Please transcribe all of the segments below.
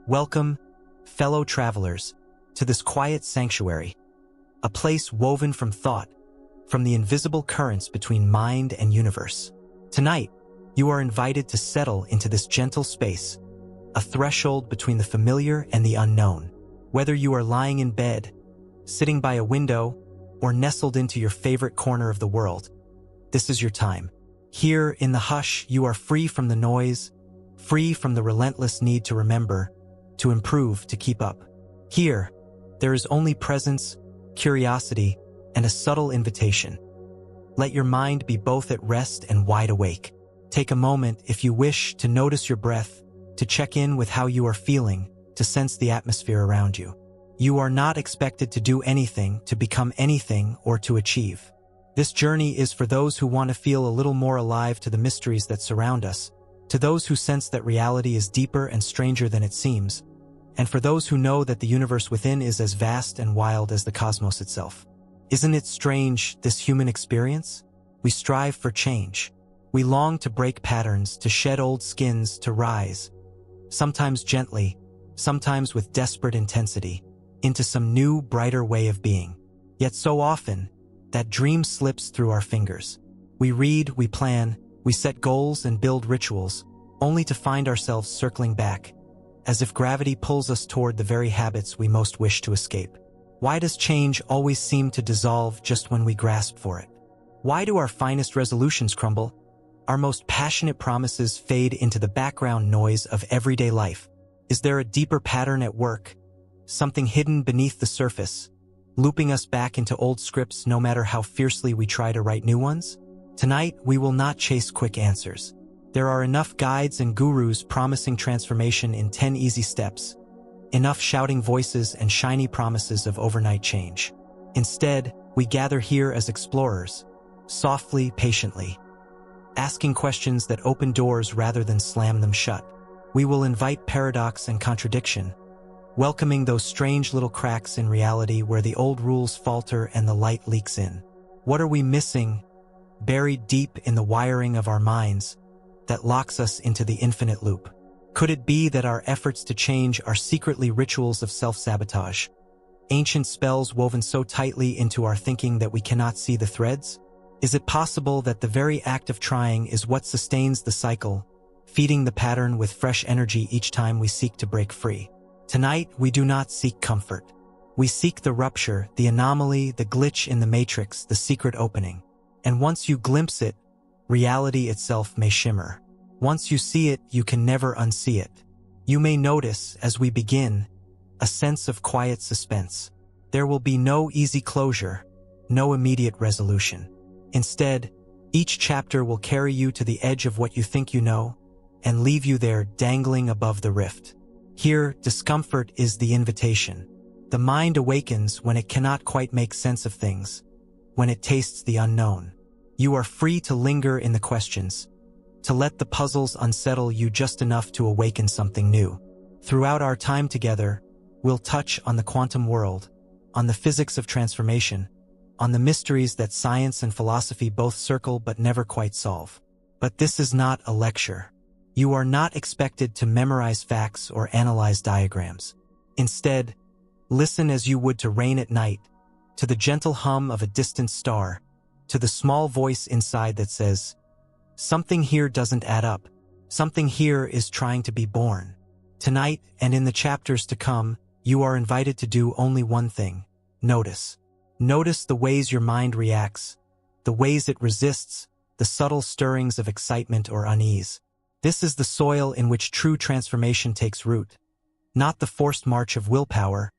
Welcome, fellow travelers, to this quiet sanctuary, a place woven from thought, from the invisible currents between mind and universe. Tonight, you are invited to settle into this gentle space, a threshold between the familiar and the unknown. Whether you are lying in bed, sitting by a window, or nestled into your favorite corner of the world, this is your time. Here, in the hush, you are free from the noise, free from the relentless need to remember, to improve, to keep up. Here, there is only presence, curiosity, and a subtle invitation. Let your mind be both at rest and wide awake. Take a moment, if you wish, to notice your breath, to check in with how you are feeling, to sense the atmosphere around you. You are not expected to do anything, to become anything, or to achieve. This journey is for those who want to feel a little more alive to the mysteries that surround us, to those who sense that reality is deeper and stranger than it seems, and for those who know that the universe within is as vast and wild as the cosmos itself. Isn't it strange, this human experience? We strive for change. We long to break patterns, to shed old skins, to rise, sometimes gently, sometimes with desperate intensity, into some new, brighter way of being. Yet so often, that dream slips through our fingers. We read, we plan, we set goals and build rituals, only to find ourselves circling back, as if gravity pulls us toward the very habits we most wish to escape. Why does change always seem to dissolve just when we grasp for it? Why do our finest resolutions crumble? Our most passionate promises fade into the background noise of everyday life. Is there a deeper pattern at work? Something hidden beneath the surface, looping us back into old scripts no matter how fiercely we try to write new ones? Tonight, we will not chase quick answers. There are enough guides and gurus promising transformation in 10 easy steps, enough shouting voices and shiny promises of overnight change. Instead, we gather here as explorers, softly, patiently, asking questions that open doors rather than slam them shut. We will invite paradox and contradiction, welcoming those strange little cracks in reality where the old rules falter and the light leaks in. What are we missing, buried deep in the wiring of our minds, that locks us into the infinite loop? Could it be that our efforts to change are secretly rituals of self-sabotage, ancient spells woven so tightly into our thinking that we cannot see the threads? Is it possible that the very act of trying is what sustains the cycle, feeding the pattern with fresh energy each time we seek to break free? Tonight, we do not seek comfort. We seek the rupture, the anomaly, the glitch in the matrix, the secret opening. And once you glimpse it, reality itself may shimmer. Once you see it, you can never unsee it. You may notice, as we begin, a sense of quiet suspense. There will be no easy closure, no immediate resolution. Instead, each chapter will carry you to the edge of what you think you know, and leave you there dangling above the rift. Here, discomfort is the invitation. The mind awakens when it cannot quite make sense of things, when it tastes the unknown. You are free to linger in the questions, to let the puzzles unsettle you just enough to awaken something new. Throughout our time together, we'll touch on the quantum world, on the physics of transformation, on the mysteries that science and philosophy both circle but never quite solve. But this is not a lecture. You are not expected to memorize facts or analyze diagrams. Instead, listen as you would to rain at night, to the gentle hum of a distant star, to the small voice inside that says, "Something here doesn't add up. Something here is trying to be born." Tonight, and in the chapters to come, you are invited to do only one thing: notice. Notice the ways your mind reacts, the ways it resists, the subtle stirrings of excitement or unease. This is the soil in which true transformation takes root. Not the forced march of willpower,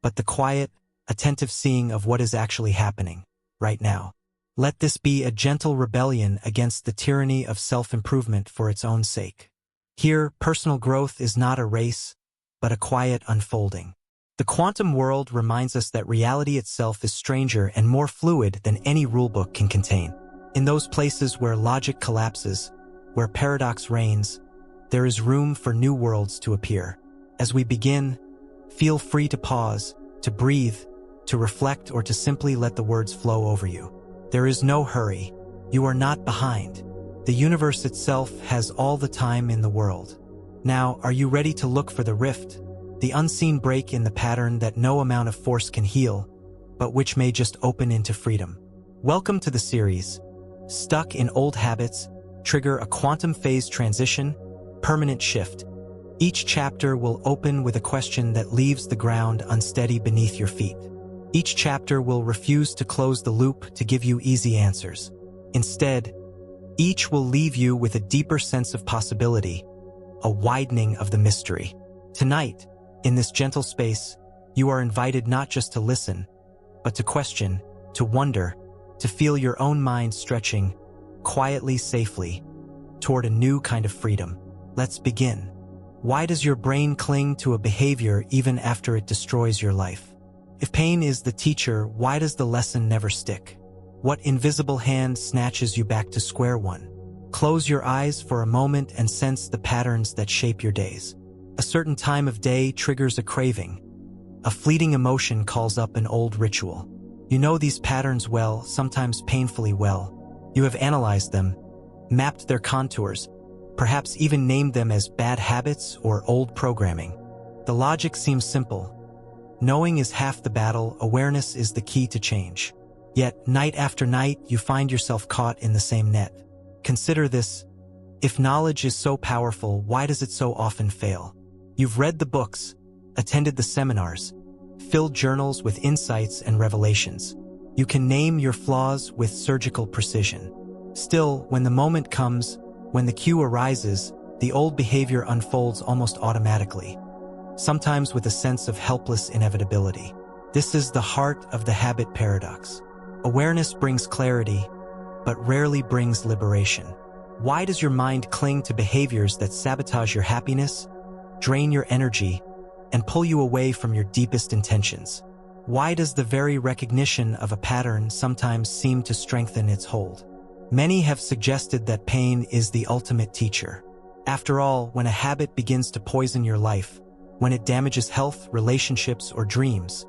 but the quiet, attentive seeing of what is actually happening, right now. Let this be a gentle rebellion against the tyranny of self-improvement for its own sake. Here, personal growth is not a race, but a quiet unfolding. The quantum world reminds us that reality itself is stranger and more fluid than any rulebook can contain. In those places where logic collapses, where paradox reigns, there is room for new worlds to appear. As we begin, feel free to pause, to breathe, to reflect, or to simply let the words flow over you. There is no hurry. You are not behind. The universe itself has all the time in the world. Now, are you ready to look for the rift, the unseen break in the pattern that no amount of force can heal, but which may just open into freedom. Welcome to the series. Stuck in old habits, trigger a quantum phase transition, permanent shift. Each chapter will open with a question that leaves the ground unsteady beneath your feet. Each chapter will refuse to close the loop to give you easy answers. Instead, each will leave you with a deeper sense of possibility, a widening of the mystery. Tonight, in this gentle space, you are invited not just to listen, but to question, to wonder, to feel your own mind stretching, quietly, safely, toward a new kind of freedom. Let's begin. Why does your brain cling to a behavior even after it destroys your life? If pain is the teacher, why does the lesson never stick? What invisible hand snatches you back to square one? Close your eyes for a moment and sense the patterns that shape your days. A certain time of day triggers a craving. A fleeting emotion calls up an old ritual. You know these patterns well, sometimes painfully well. You have analyzed them, mapped their contours, perhaps even named them as bad habits or old programming. The logic seems simple. Knowing is half the battle, awareness is the key to change. Yet, night after night, you find yourself caught in the same net. Consider this. If knowledge is so powerful, why does it so often fail? You've read the books, attended the seminars, filled journals with insights and revelations. You can name your flaws with surgical precision. Still, when the moment comes, when the cue arises, the old behavior unfolds almost automatically, sometimes with a sense of helpless inevitability. This is the heart of the habit paradox. Awareness brings clarity, but rarely brings liberation. Why does your mind cling to behaviors that sabotage your happiness, drain your energy, and pull you away from your deepest intentions? Why does the very recognition of a pattern sometimes seem to strengthen its hold? Many have suggested that pain is the ultimate teacher. After all, when a habit begins to poison your life, when it damages health, relationships, or dreams,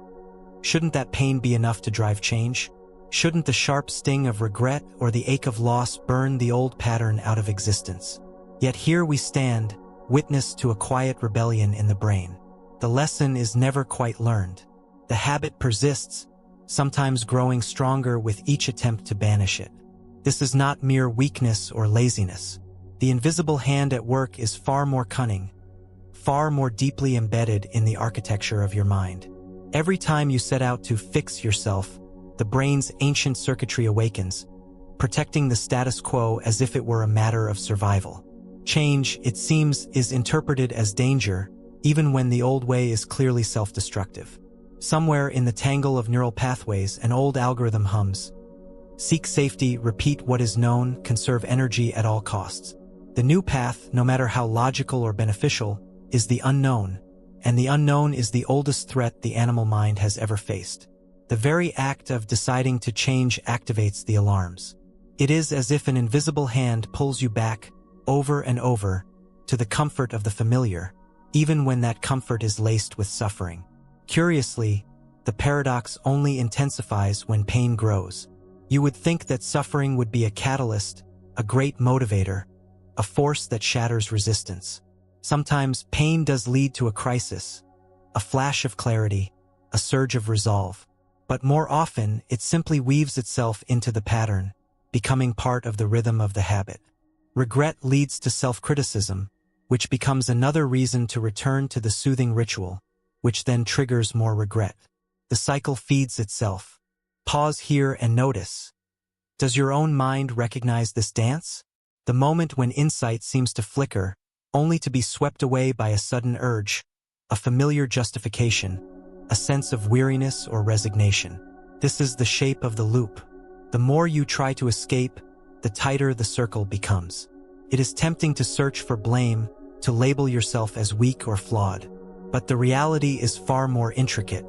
shouldn't that pain be enough to drive change? Shouldn't the sharp sting of regret or the ache of loss burn the old pattern out of existence? Yet here we stand, witness to a quiet rebellion in the brain. The lesson is never quite learned. The habit persists, sometimes growing stronger with each attempt to banish it. This is not mere weakness or laziness. The invisible hand at work is far more cunning, far more deeply embedded in the architecture of your mind. Every time you set out to fix yourself, the brain's ancient circuitry awakens, protecting the status quo as if it were a matter of survival. Change, it seems, is interpreted as danger, even when the old way is clearly self-destructive. Somewhere in the tangle of neural pathways, an old algorithm hums. Seek safety, repeat what is known, conserve energy at all costs. The new path, no matter how logical or beneficial, is the unknown, and the unknown is the oldest threat the animal mind has ever faced. The very act of deciding to change activates the alarms. It is as if an invisible hand pulls you back, over and over, to the comfort of the familiar, even when that comfort is laced with suffering. Curiously, the paradox only intensifies when pain grows. You would think that suffering would be a catalyst, a great motivator, a force that shatters resistance. Sometimes pain does lead to a crisis, a flash of clarity, a surge of resolve. But more often, it simply weaves itself into the pattern, becoming part of the rhythm of the habit. Regret leads to self-criticism, which becomes another reason to return to the soothing ritual, which then triggers more regret. The cycle feeds itself. Pause here and notice. Does your own mind recognize this dance? The moment when insight seems to flicker, only to be swept away by a sudden urge, a familiar justification, a sense of weariness or resignation. This is the shape of the loop. The more you try to escape, the tighter the circle becomes. It is tempting to search for blame, to label yourself as weak or flawed. But the reality is far more intricate.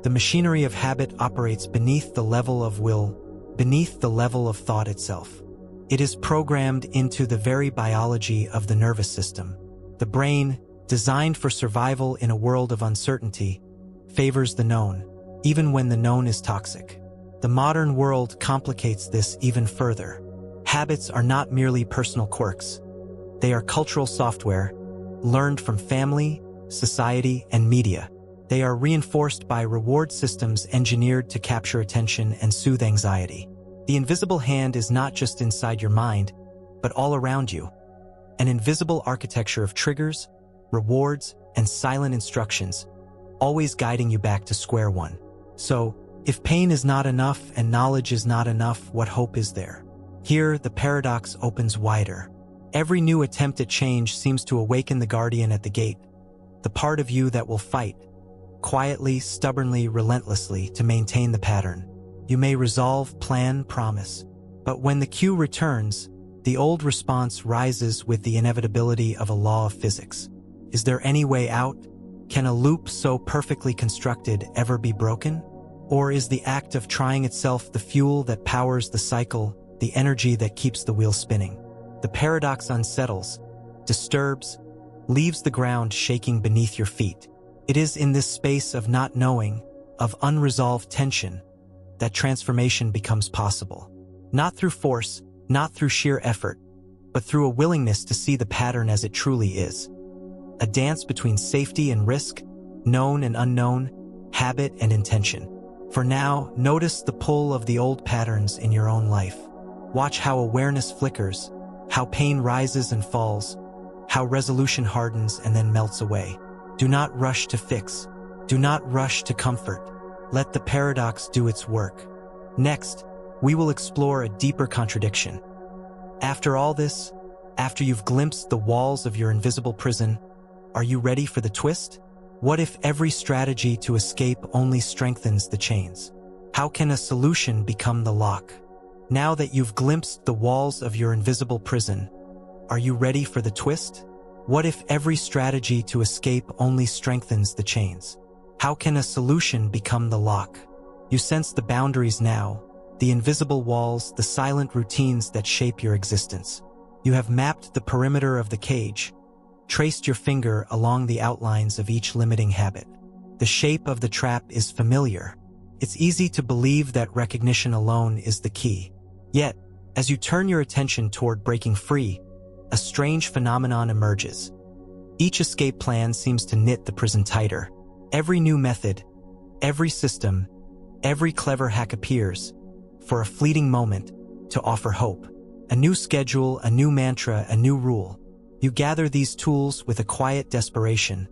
The machinery of habit operates beneath the level of will, beneath the level of thought itself. It is programmed into the very biology of the nervous system. The brain, designed for survival in a world of uncertainty, favors the known, even when the known is toxic. The modern world complicates this even further. Habits are not merely personal quirks. They are cultural software, learned from family, society, and media. They are reinforced by reward systems engineered to capture attention and soothe anxiety. The invisible hand is not just inside your mind, but all around you. An invisible architecture of triggers, rewards, and silent instructions, always guiding you back to square one. So, if pain is not enough and knowledge is not enough, what hope is there? Here, the paradox opens wider. Every new attempt at change seems to awaken the guardian at the gate, the part of you that will fight, quietly, stubbornly, relentlessly, to maintain the pattern. You may resolve, plan, promise, but when the cue returns, the old response rises with the inevitability of a law of physics. Is there any way out? Can a loop so perfectly constructed ever be broken? Or is the act of trying itself the fuel that powers the cycle, the energy that keeps the wheel spinning? The paradox unsettles, disturbs, leaves the ground shaking beneath your feet. It is in this space of not knowing, of unresolved tension, that transformation becomes possible. Not through force, not through sheer effort, but through a willingness to see the pattern as it truly is. A dance between safety and risk, known and unknown, habit and intention. For now, notice the pull of the old patterns in your own life. Watch how awareness flickers, how pain rises and falls, how resolution hardens and then melts away. Do not rush to fix. Do not rush to comfort. Let the paradox do its work. Next, we will explore a deeper contradiction. After all this, after you've glimpsed the walls of your invisible prison, are you ready for the twist? What if every strategy to escape only strengthens the chains? How can a solution become the lock? Now that you've glimpsed the walls of your invisible prison, are you ready for the twist? What if every strategy to escape only strengthens the chains? How can a solution become the lock? You sense the boundaries now, the invisible walls, the silent routines that shape your existence. You have mapped the perimeter of the cage, traced your finger along the outlines of each limiting habit. The shape of the trap is familiar. It's easy to believe that recognition alone is the key. Yet, as you turn your attention toward breaking free, a strange phenomenon emerges. Each escape plan seems to knit the prison tighter. Every new method, every system, every clever hack appears, for a fleeting moment, to offer hope. A new schedule, a new mantra, a new rule. You gather these tools with a quiet desperation,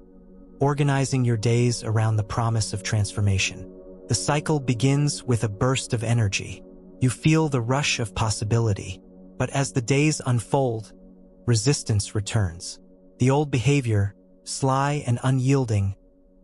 organizing your days around the promise of transformation. The cycle begins with a burst of energy. You feel the rush of possibility, but as the days unfold, resistance returns. The old behavior, sly and unyielding,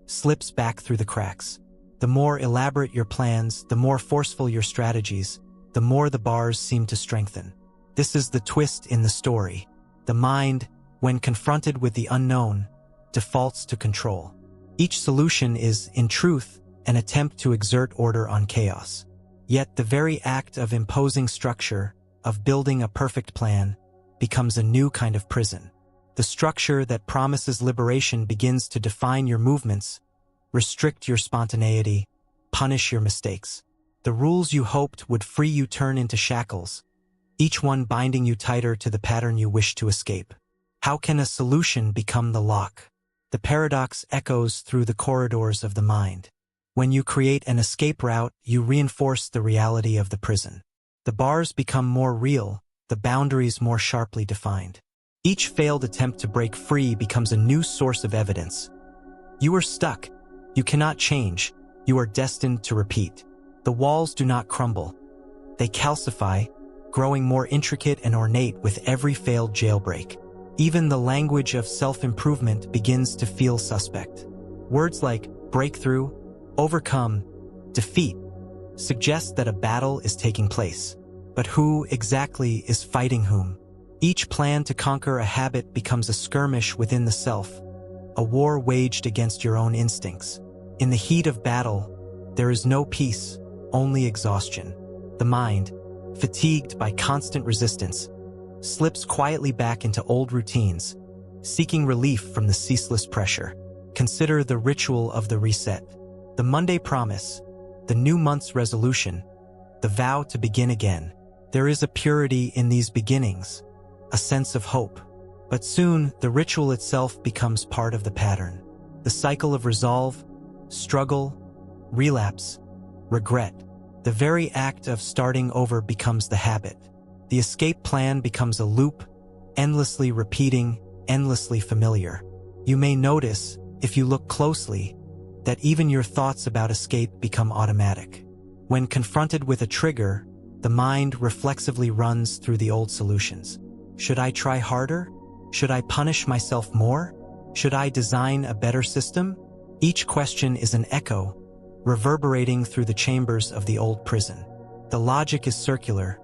slips back through the cracks. The more elaborate your plans, the more forceful your strategies, the more the bars seem to strengthen. This is the twist in the story. The mind, when confronted with the unknown, defaults to control. Each solution is, in truth, an attempt to exert order on chaos. Yet the very act of imposing structure, of building a perfect plan, becomes a new kind of prison. The structure that promises liberation begins to define your movements, restrict your spontaneity, punish your mistakes. The rules you hoped would free you turn into shackles, each one binding you tighter to the pattern you wish to escape. How can a solution become the lock? The paradox echoes through the corridors of the mind. When you create an escape route, you reinforce the reality of the prison. The bars become more real, the boundaries more sharply defined. Each failed attempt to break free becomes a new source of evidence. You are stuck. You cannot change. You are destined to repeat. The walls do not crumble. They calcify, growing more intricate and ornate with every failed jailbreak. Even the language of self-improvement begins to feel suspect. Words like breakthrough, overcome, defeat suggest that a battle is taking place. But who exactly is fighting whom? Each plan to conquer a habit becomes a skirmish within the self, a war waged against your own instincts. In the heat of battle, there is no peace, only exhaustion. The mind, fatigued by constant resistance, slips quietly back into old routines, seeking relief from the ceaseless pressure. Consider the ritual of the reset. The Monday promise, the new month's resolution, the vow to begin again. There is a purity in these beginnings, a sense of hope. But soon, the ritual itself becomes part of the pattern. The cycle of resolve, struggle, relapse, regret. The very act of starting over becomes the habit. The escape plan becomes a loop, endlessly repeating, endlessly familiar. You may notice, if you look closely, that even your thoughts about escape become automatic. When confronted with a trigger, the mind reflexively runs through the old solutions. Should I try harder? Should I punish myself more? Should I design a better system? Each question is an echo, reverberating through the chambers of the old prison. The logic is circular.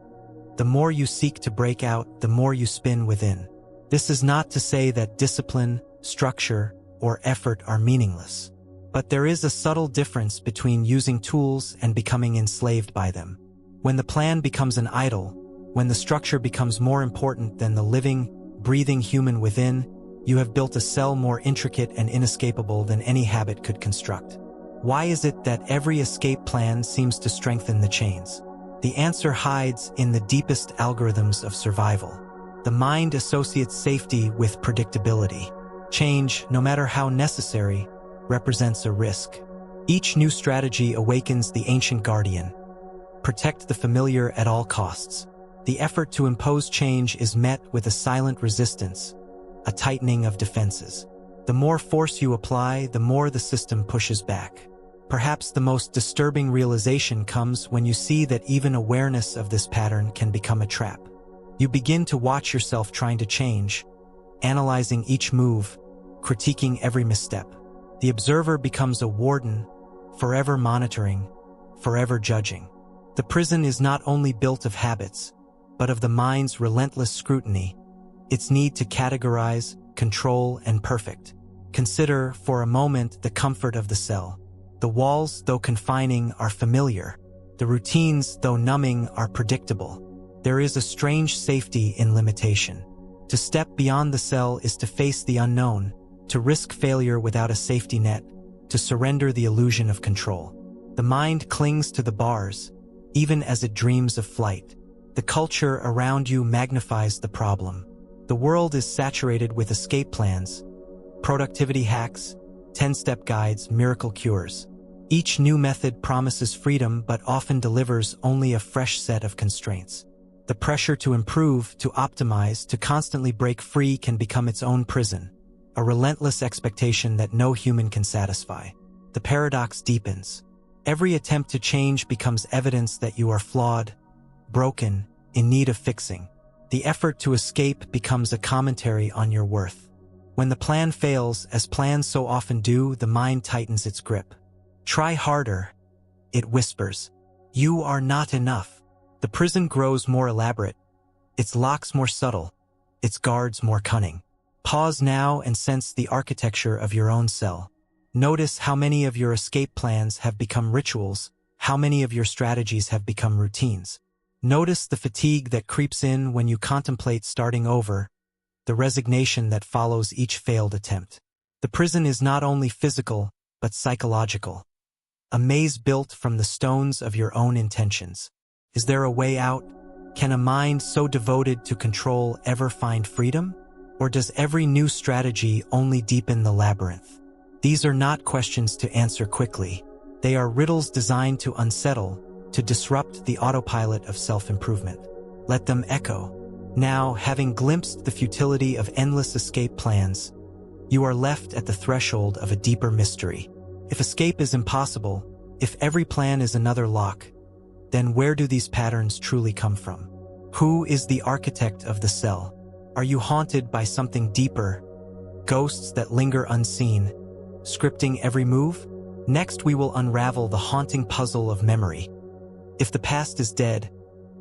The more you seek to break out, the more you spin within. This is not to say that discipline, structure, or effort are meaningless. But there is a subtle difference between using tools and becoming enslaved by them. When the plan becomes an idol, when the structure becomes more important than the living, breathing human within, you have built a cell more intricate and inescapable than any habit could construct. Why is it that every escape plan seems to strengthen the chains? The answer hides in the deepest algorithms of survival. The mind associates safety with predictability. Change, no matter how necessary, represents a risk. Each new strategy awakens the ancient guardian. Protect the familiar at all costs. The effort to impose change is met with a silent resistance, a tightening of defenses. The more force you apply, the more the system pushes back. Perhaps the most disturbing realization comes when you see that even awareness of this pattern can become a trap. You begin to watch yourself trying to change, analyzing each move, critiquing every misstep. The observer becomes a warden, forever monitoring, forever judging. The prison is not only built of habits, but of the mind's relentless scrutiny, its need to categorize, control, and perfect. Consider, for a moment, the comfort of the cell. The walls, though confining, are familiar. The routines, though numbing, are predictable. There is a strange safety in limitation. To step beyond the cell is to face the unknown, to risk failure without a safety net, to surrender the illusion of control. The mind clings to the bars, even as it dreams of flight. The culture around you magnifies the problem. The world is saturated with escape plans, productivity hacks, 10-step guides, miracle cures. Each new method promises freedom but often delivers only a fresh set of constraints. The pressure to improve, to optimize, to constantly break free can become its own prison, a relentless expectation that no human can satisfy. The paradox deepens. Every attempt to change becomes evidence that you are flawed, broken, in need of fixing. The effort to escape becomes a commentary on your worth. When the plan fails, as plans so often do, the mind tightens its grip. Try harder, it whispers. You are not enough. The prison grows more elaborate, its locks more subtle, its guards more cunning. Pause now and sense the architecture of your own cell. Notice how many of your escape plans have become rituals, how many of your strategies have become routines. Notice the fatigue that creeps in when you contemplate starting over, the resignation that follows each failed attempt. The prison is not only physical, but psychological. A maze built from the stones of your own intentions. Is there a way out? Can a mind so devoted to control ever find freedom? Or does every new strategy only deepen the labyrinth? These are not questions to answer quickly. They are riddles designed to unsettle, to disrupt the autopilot of self-improvement. Let them echo. Now, having glimpsed the futility of endless escape plans, you are left at the threshold of a deeper mystery. If escape is impossible, if every plan is another lock, then where do these patterns truly come from? Who is the architect of the cell? Are you haunted by something deeper, ghosts that linger unseen, scripting every move? Next, we will unravel the haunting puzzle of memory. If the past is dead,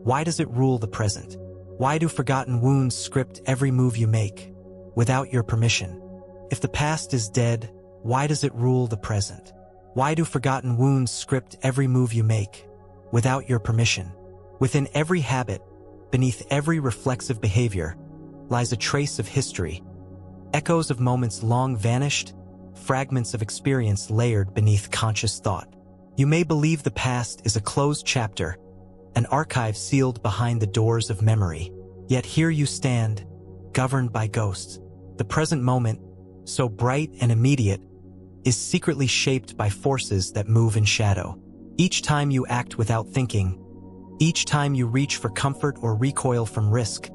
why does it rule the present? Why do forgotten wounds script every move you make, without your permission? If the past is dead, why does it rule the present? Why do forgotten wounds script every move you make, without your permission? Within every habit, beneath every reflexive behavior, lies a trace of history, echoes of moments long vanished, fragments of experience layered beneath conscious thought. You may believe the past is a closed chapter, an archive sealed behind the doors of memory. Yet here you stand, governed by ghosts. The present moment, so bright and immediate, is secretly shaped by forces that move in shadow. Each time you act without thinking, each time you reach for comfort or recoil from risk,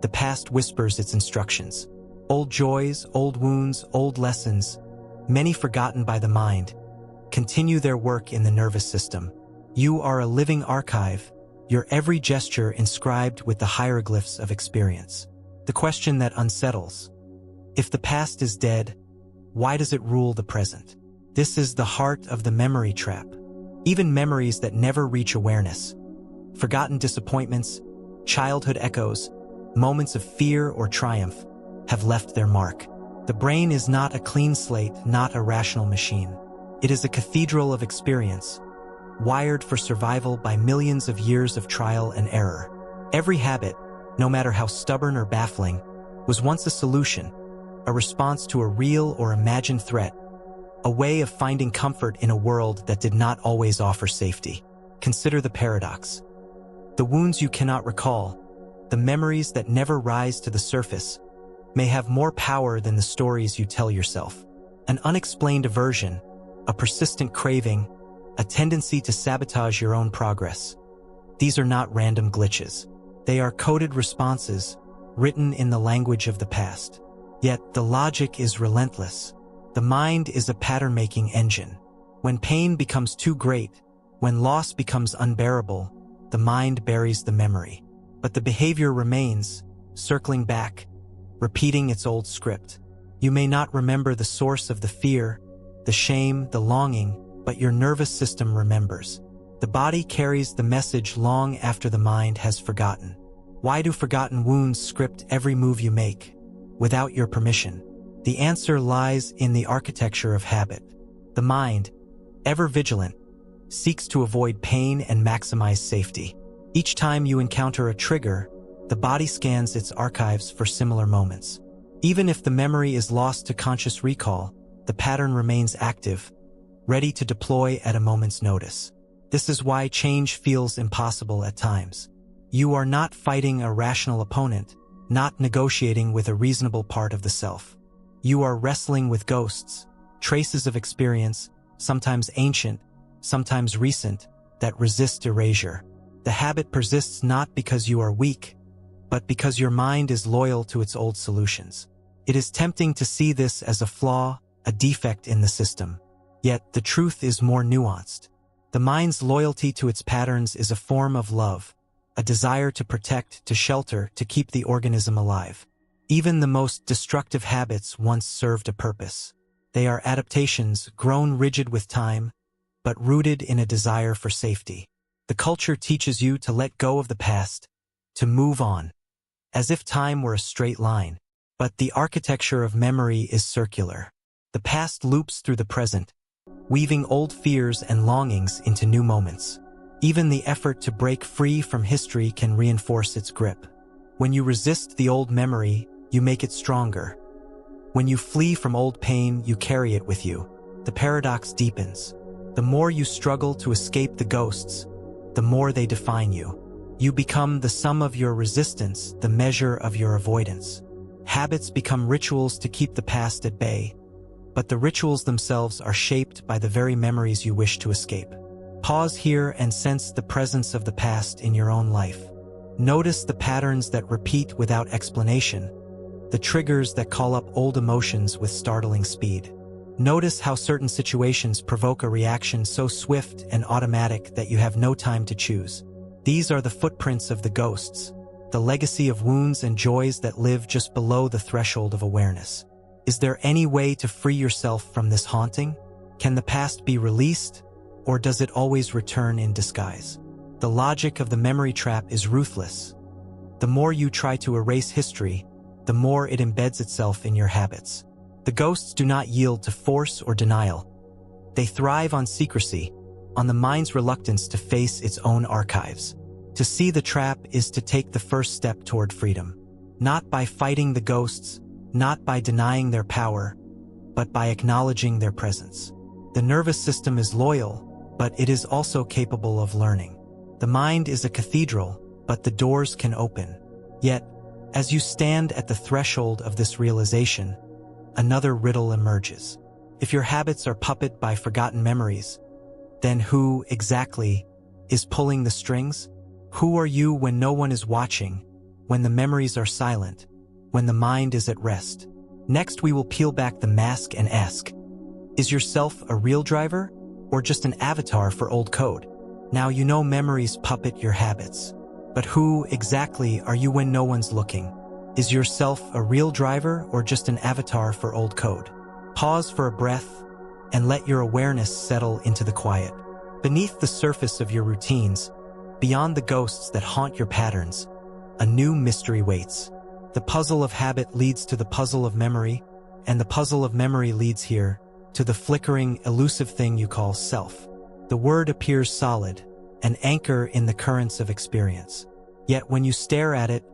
the past whispers its instructions. Old joys, old wounds, old lessons, many forgotten by the mind, continue their work in the nervous system. You are a living archive, your every gesture inscribed with the hieroglyphs of experience. The question that unsettles: if the past is dead, why does it rule the present? This is the heart of the memory trap. Even memories that never reach awareness, forgotten disappointments, childhood echoes, moments of fear or triumph, have left their mark. The brain is not a clean slate, not a rational machine. It is a cathedral of experience, wired for survival by millions of years of trial and error. Every habit, no matter how stubborn or baffling, was once a solution, a response to a real or imagined threat, a way of finding comfort in a world that did not always offer safety. Consider the paradox. The wounds you cannot recall, the memories that never rise to the surface, may have more power than the stories you tell yourself. An unexplained aversion, a persistent craving, a tendency to sabotage your own progress. These are not random glitches. They are coded responses, written in the language of the past. Yet the logic is relentless. The mind is a pattern-making engine. When pain becomes too great, when loss becomes unbearable, the mind buries the memory. But the behavior remains, circling back, repeating its old script. You may not remember the source of the fear, the shame, the longing, but your nervous system remembers. The body carries the message long after the mind has forgotten. Why do forgotten wounds script every move you make, without your permission? The answer lies in the architecture of habit. The mind, ever vigilant, seeks to avoid pain and maximize safety. Each time you encounter a trigger, the body scans its archives for similar moments. Even if the memory is lost to conscious recall, the pattern remains active, ready to deploy at a moment's notice. This is why change feels impossible at times. You are not fighting a rational opponent, not negotiating with a reasonable part of the self. You are wrestling with ghosts, traces of experience, sometimes ancient, sometimes recent, that resist erasure. The habit persists not because you are weak, but because your mind is loyal to its old solutions. It is tempting to see this as a flaw, a defect in the system. Yet the truth is more nuanced. The mind's loyalty to its patterns is a form of love, a desire to protect, to shelter, to keep the organism alive. Even the most destructive habits once served a purpose. They are adaptations grown rigid with time, but rooted in a desire for safety. The culture teaches you to let go of the past, to move on, as if time were a straight line. But the architecture of memory is circular. The past loops through the present, weaving old fears and longings into new moments. Even the effort to break free from history can reinforce its grip. When you resist the old memory, you make it stronger. When you flee from old pain, you carry it with you. The paradox deepens. The more you struggle to escape the ghosts, the more they define you. You become the sum of your resistance, the measure of your avoidance. Habits become rituals to keep the past at bay, but the rituals themselves are shaped by the very memories you wish to escape. Pause here and sense the presence of the past in your own life. Notice the patterns that repeat without explanation, the triggers that call up old emotions with startling speed. Notice how certain situations provoke a reaction so swift and automatic that you have no time to choose. These are the footprints of the ghosts, the legacy of wounds and joys that live just below the threshold of awareness. Is there any way to free yourself from this haunting? Can the past be released, or does it always return in disguise? The logic of the memory trap is ruthless. The more you try to erase history, the more it embeds itself in your habits. The ghosts do not yield to force or denial. They thrive on secrecy, on the mind's reluctance to face its own archives. To see the trap is to take the first step toward freedom. Not by fighting the ghosts, not by denying their power, but by acknowledging their presence. The nervous system is loyal, but it is also capable of learning. The mind is a cathedral, but the doors can open. Yet, as you stand at the threshold of this realization, another riddle emerges. If your habits are puppet by forgotten memories, then who, exactly, is pulling the strings? Who are you when no one is watching, when the memories are silent, when the mind is at rest? Next, we will peel back the mask and ask, is yourself a real driver, or just an avatar for old code? Now you know memories puppet your habits. But who, exactly, are you when no one's looking? Is yourself a real driver, or just an avatar for old code? Pause for a breath, and let your awareness settle into the quiet. Beneath the surface of your routines, beyond the ghosts that haunt your patterns, a new mystery waits. The puzzle of habit leads to the puzzle of memory, and the puzzle of memory leads here to the flickering, elusive thing you call self. The word appears solid, an anchor in the currents of experience. Yet when you stare at it,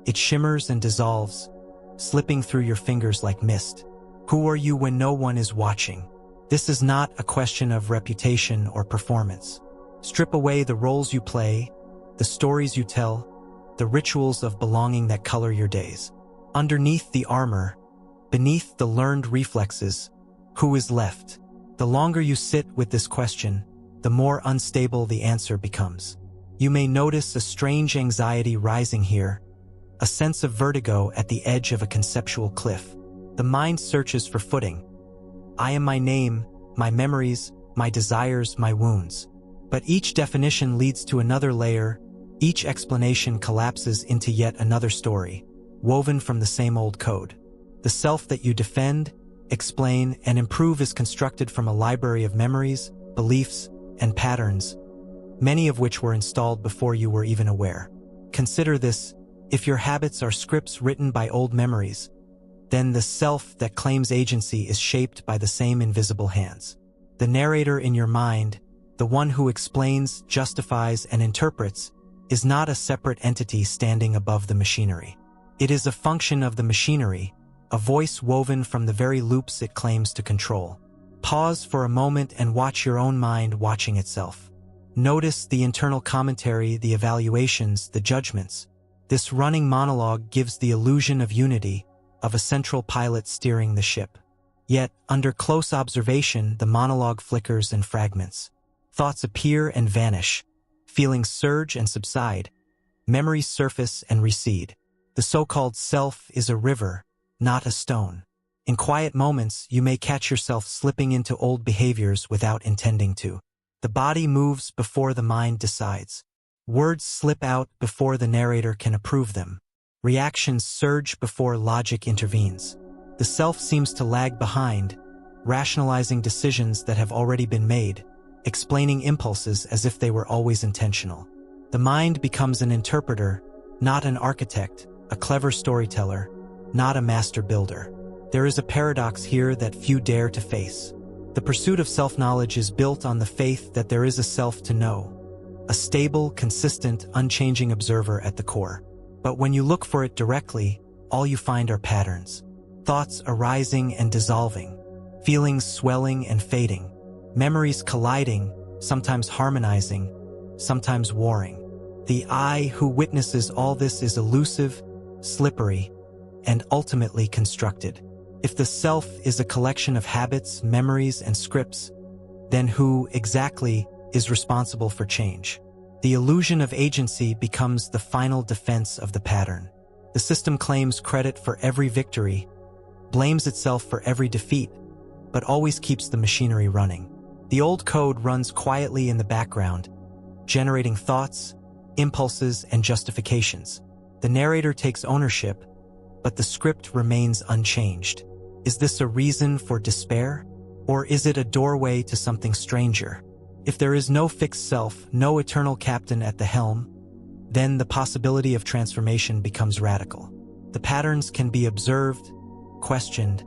it shimmers and dissolves, slipping through your fingers like mist. Who are you when no one is watching? This is not a question of reputation or performance. Strip away the roles you play, the stories you tell, the rituals of belonging that color your days. Underneath the armor, beneath the learned reflexes, who is left? The longer you sit with this question, the more unstable the answer becomes. You may notice a strange anxiety rising here, a sense of vertigo at the edge of a conceptual cliff. The mind searches for footing. I am my name, my memories, my desires, my wounds. But each definition leads to another layer, each explanation collapses into yet another story, woven from the same old code. The self that you defend, explain, and improve is constructed from a library of memories, beliefs, and patterns, many of which were installed before you were even aware. Consider this: if your habits are scripts written by old memories, then the self that claims agency is shaped by the same invisible hands. The narrator in your mind, the one who explains, justifies, and interprets, is not a separate entity standing above the machinery. It is a function of the machinery, a voice woven from the very loops it claims to control. Pause for a moment and watch your own mind watching itself. Notice the internal commentary, the evaluations, the judgments. This running monologue gives the illusion of unity, of a central pilot steering the ship. Yet, under close observation, the monologue flickers and fragments. Thoughts appear and vanish. Feelings surge and subside. Memories surface and recede. The so-called self is a river, not a stone. In quiet moments, you may catch yourself slipping into old behaviors without intending to. The body moves before the mind decides. Words slip out before the narrator can approve them. Reactions surge before logic intervenes. The self seems to lag behind, rationalizing decisions that have already been made, explaining impulses as if they were always intentional. The mind becomes an interpreter, not an architect, a clever storyteller, not a master builder. There is a paradox here that few dare to face. The pursuit of self-knowledge is built on the faith that there is a self to know, a stable, consistent, unchanging observer at the core. But when you look for it directly, all you find are patterns. Thoughts arising and dissolving, feelings swelling and fading, memories colliding, sometimes harmonizing, sometimes warring. The I who witnesses all this is elusive, slippery, and ultimately constructed. If the self is a collection of habits, memories, and scripts, then who, exactly, is responsible for change? The illusion of agency becomes the final defense of the pattern. The system claims credit for every victory, blames itself for every defeat, but always keeps the machinery running. The old code runs quietly in the background, generating thoughts, impulses, and justifications. The narrator takes ownership, but the script remains unchanged. Is this a reason for despair? Or is it a doorway to something stranger? If there is no fixed self, no eternal captain at the helm, then the possibility of transformation becomes radical. The patterns can be observed, questioned,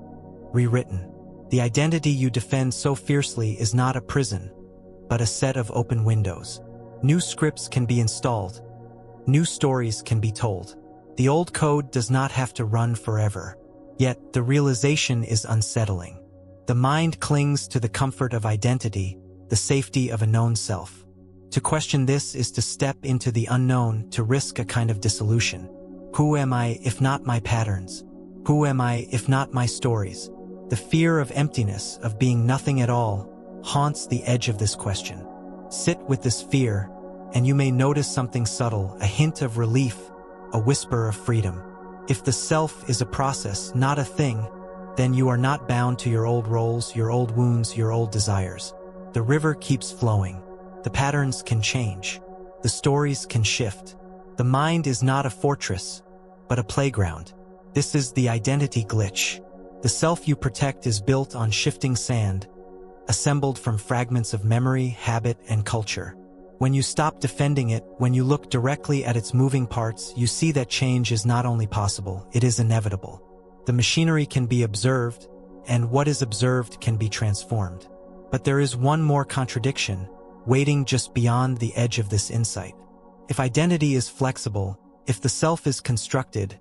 rewritten. The identity you defend so fiercely is not a prison, but a set of open windows. New scripts can be installed. New stories can be told. The old code does not have to run forever. Yet, the realization is unsettling. The mind clings to the comfort of identity, the safety of a known self. To question this is to step into the unknown, to risk a kind of dissolution. Who am I if not my patterns? Who am I if not my stories? The fear of emptiness, of being nothing at all, haunts the edge of this question. Sit with this fear, and you may notice something subtle, a hint of relief, a whisper of freedom. If the self is a process, not a thing, then you are not bound to your old roles, your old wounds, your old desires. The river keeps flowing. The patterns can change. The stories can shift. The mind is not a fortress, but a playground. This is the identity glitch. The self you protect is built on shifting sand, assembled from fragments of memory, habit, and culture. When you stop defending it, when you look directly at its moving parts, you see that change is not only possible, it is inevitable. The machinery can be observed, and what is observed can be transformed. But there is one more contradiction, waiting just beyond the edge of this insight. If identity is flexible, if the self is constructed,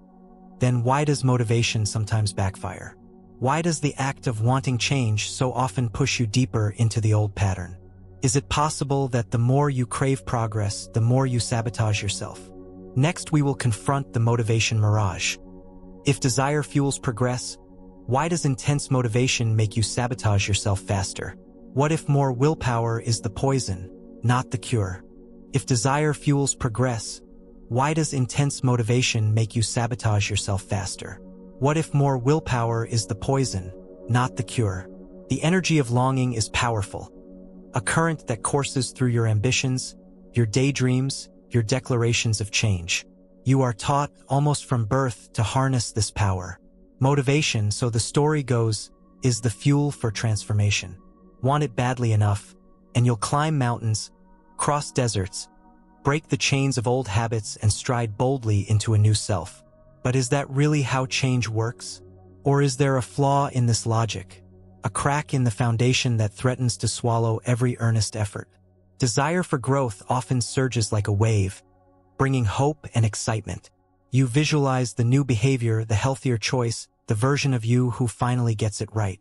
then why does motivation sometimes backfire? Why does the act of wanting change so often push you deeper into the old pattern? Is it possible that the more you crave progress, the more you sabotage yourself? Next, we will confront the motivation mirage. If desire fuels progress, why does intense motivation make you sabotage yourself faster? What if more willpower is the poison, not the cure? If desire fuels progress, why does intense motivation make you sabotage yourself faster? What if more willpower is the poison, not the cure? The energy of longing is powerful. A current that courses through your ambitions, your daydreams, your declarations of change. You are taught, almost from birth, to harness this power. Motivation, so the story goes, is the fuel for transformation. Want it badly enough, and you'll climb mountains, cross deserts, break the chains of old habits, and stride boldly into a new self. But is that really how change works? Or is there a flaw in this logic? A crack in the foundation that threatens to swallow every earnest effort? Desire for growth often surges like a wave, bringing hope and excitement. You visualize the new behavior, the healthier choice, the version of you who finally gets it right.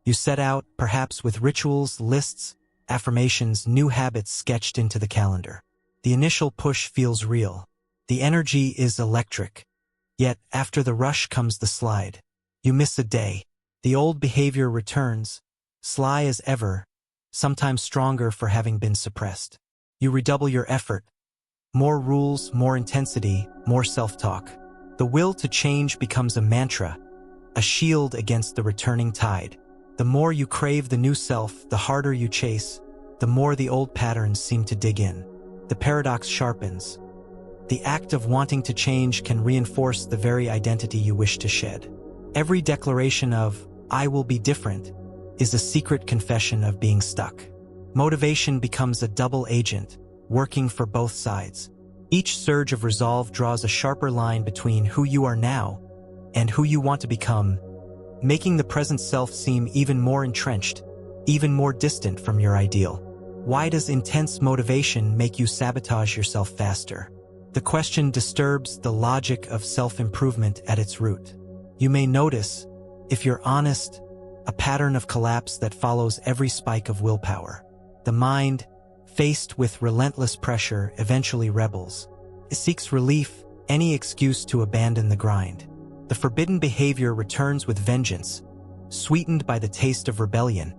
You set out, perhaps with rituals, lists, affirmations, new habits sketched into the calendar. The initial push feels real. The energy is electric. Yet, after the rush comes the slide. You miss a day. The old behavior returns, sly as ever, sometimes stronger for having been suppressed. You redouble your effort. More rules, more intensity, more self-talk. The will to change becomes a mantra, a shield against the returning tide. The more you crave the new self, the harder you chase, the more the old patterns seem to dig in. The paradox sharpens. The act of wanting to change can reinforce the very identity you wish to shed. Every declaration of, "I will be different," is a secret confession of being stuck. Motivation becomes a double agent, working for both sides. Each surge of resolve draws a sharper line between who you are now and who you want to become, making the present self seem even more entrenched, even more distant from your ideal. Why does intense motivation make you sabotage yourself faster? The question disturbs the logic of self-improvement at its root. You may notice, if you're honest, a pattern of collapse that follows every spike of willpower. The mind, faced with relentless pressure, eventually rebels. It seeks relief, any excuse to abandon the grind. The forbidden behavior returns with vengeance, sweetened by the taste of rebellion,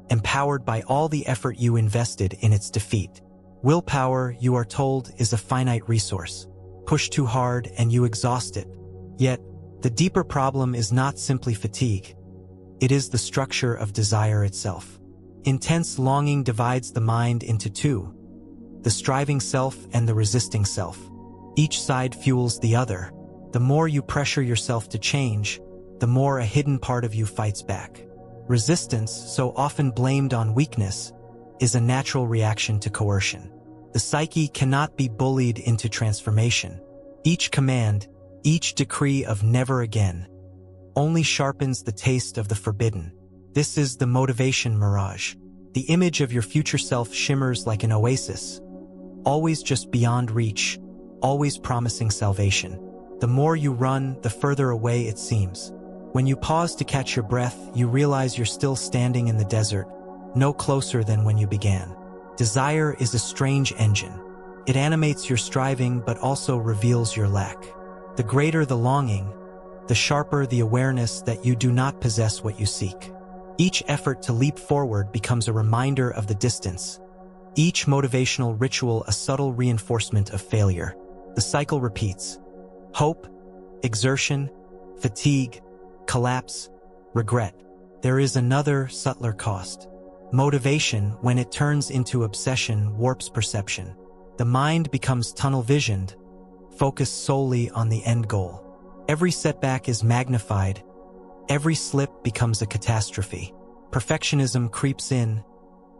empowered by all the effort you invested in its defeat. Willpower, you are told, is a finite resource. Push too hard and you exhaust it. Yet, the deeper problem is not simply fatigue. It is the structure of desire itself. Intense longing divides the mind into two: the striving self and the resisting self. Each side fuels the other. The more you pressure yourself to change, the more a hidden part of you fights back. Resistance, so often blamed on weakness, is a natural reaction to coercion. The psyche cannot be bullied into transformation. Each command, each decree of never again, only sharpens the taste of the forbidden. This is the motivation mirage. The image of your future self shimmers like an oasis, always just beyond reach, always promising salvation. The more you run, the further away it seems. When you pause to catch your breath, you realize you're still standing in the desert, no closer than when you began. Desire is a strange engine. It animates your striving but also reveals your lack. The greater the longing, the sharper the awareness that you do not possess what you seek. Each effort to leap forward becomes a reminder of the distance. Each motivational ritual a subtle reinforcement of failure. The cycle repeats. Hope, exertion, fatigue, collapse, regret. There is another, subtler cost. Motivation, when it turns into obsession, warps perception. The mind becomes tunnel-visioned, focused solely on the end goal. Every setback is magnified. Every slip becomes a catastrophe. Perfectionism creeps in,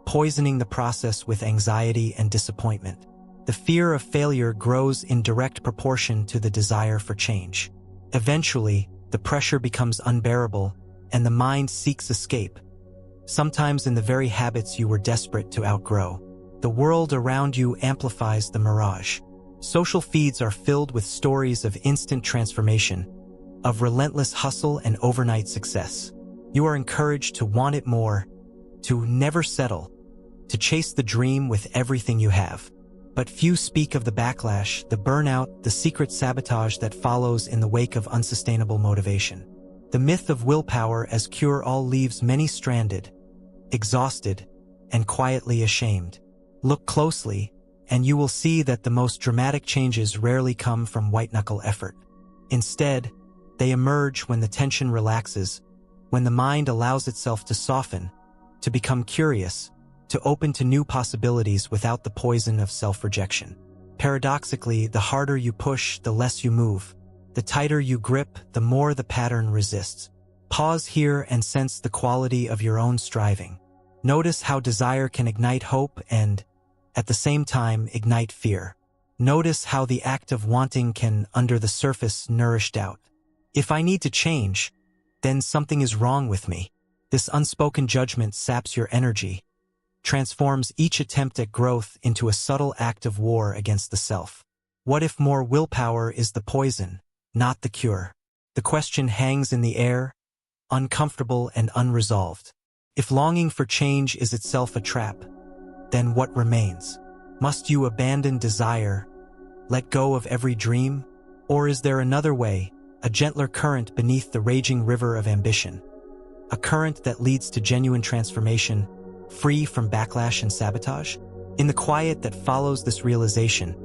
poisoning the process with anxiety and disappointment. The fear of failure grows in direct proportion to the desire for change. Eventually, the pressure becomes unbearable, and the mind seeks escape, sometimes in the very habits you were desperate to outgrow. The world around you amplifies the mirage. Social feeds are filled with stories of instant transformation, of relentless hustle and overnight success. You are encouraged to want it more, to never settle, to chase the dream with everything you have. But few speak of the backlash, the burnout, the secret sabotage that follows in the wake of unsustainable motivation. The myth of willpower as cure-all leaves many stranded, exhausted, and quietly ashamed. Look closely, and you will see that the most dramatic changes rarely come from white-knuckle effort. Instead, they emerge when the tension relaxes, when the mind allows itself to soften, to become curious, to open to new possibilities without the poison of self-rejection. Paradoxically, the harder you push, the less you move. The tighter you grip, the more the pattern resists. Pause here and sense the quality of your own striving. Notice how desire can ignite hope and, at the same time, ignite fear. Notice how the act of wanting can, under the surface, nourish doubt. If I need to change, then something is wrong with me. This unspoken judgment saps your energy, transforms each attempt at growth into a subtle act of war against the self. What if more willpower is the poison, not the cure? The question hangs in the air, uncomfortable and unresolved. If longing for change is itself a trap, then what remains? Must you abandon desire, let go of every dream? Or is there another way, a gentler current beneath the raging river of ambition? A current that leads to genuine transformation, free from backlash and sabotage? In the quiet that follows this realization,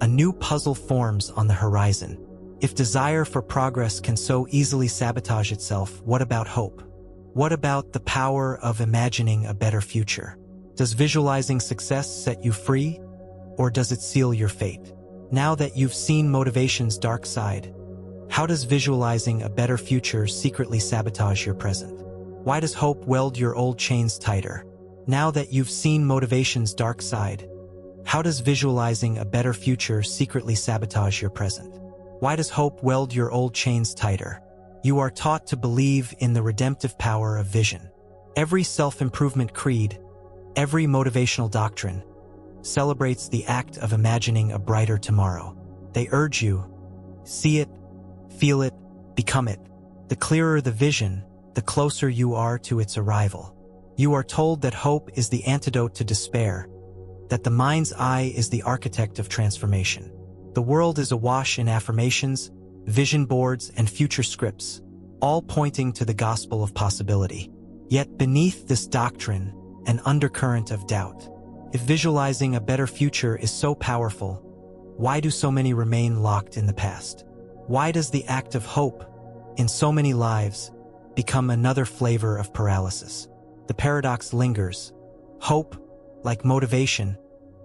a new puzzle forms on the horizon. If desire for progress can so easily sabotage itself, what about hope? What about the power of imagining a better future? Does visualizing success set you free, or does it seal your fate? Now that you've seen motivation's dark side, how does visualizing a better future secretly sabotage your present? Why does hope weld your old chains tighter? Now that you've seen motivation's dark side, how does visualizing a better future secretly sabotage your present? Why does hope weld your old chains tighter? You are taught to believe in the redemptive power of vision. Every self-improvement creed, every motivational doctrine, celebrates the act of imagining a brighter tomorrow. They urge you, see it, feel it, become it. The clearer the vision, the closer you are to its arrival. You are told that hope is the antidote to despair, that the mind's eye is the architect of transformation. The world is awash in affirmations, vision boards, and future scripts, all pointing to the gospel of possibility. Yet beneath this doctrine, an undercurrent of doubt. If visualizing a better future is so powerful, why do so many remain locked in the past? Why does the act of hope, in so many lives, become another flavor of paralysis? The paradox lingers. Hope, like motivation,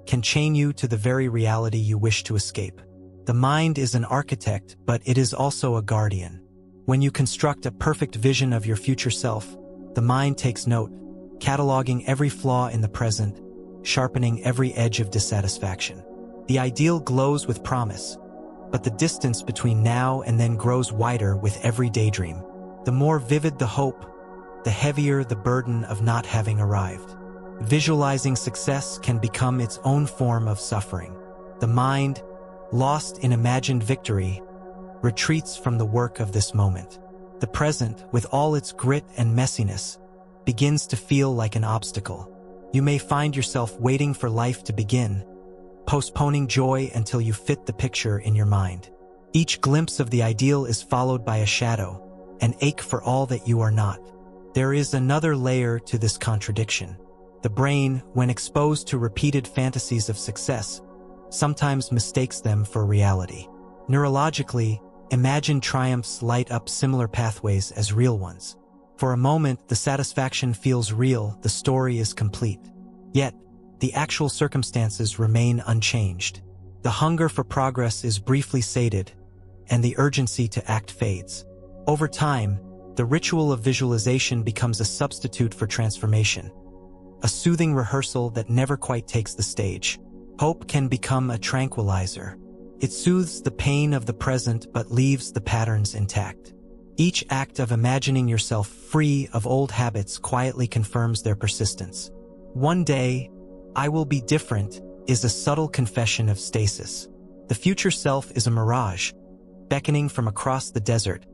can chain you to the very reality you wish to escape. The mind is an architect, but it is also a guardian. When you construct a perfect vision of your future self, the mind takes note, cataloging every flaw in the present, sharpening every edge of dissatisfaction. The ideal glows with promise, but the distance between now and then grows wider with every daydream. The more vivid the hope, the heavier the burden of not having arrived. Visualizing success can become its own form of suffering. The mind, lost in imagined victory, retreats from the work of this moment. The present, with all its grit and messiness, begins to feel like an obstacle. You may find yourself waiting for life to begin, postponing joy until you fit the picture in your mind. Each glimpse of the ideal is followed by a shadow, an ache for all that you are not. There is another layer to this contradiction. The brain, when exposed to repeated fantasies of success, sometimes mistakes them for reality. Neurologically, imagined triumphs light up similar pathways as real ones. For a moment, the satisfaction feels real, the story is complete. Yet, the actual circumstances remain unchanged. The hunger for progress is briefly sated, and the urgency to act fades. Over time, the ritual of visualization becomes a substitute for transformation, a soothing rehearsal that never quite takes the stage. Hope can become a tranquilizer. It soothes the pain of the present but leaves the patterns intact. Each act of imagining yourself free of old habits quietly confirms their persistence. One day, I will be different is a subtle confession of stasis. The future self is a mirage, beckoning from across the desert,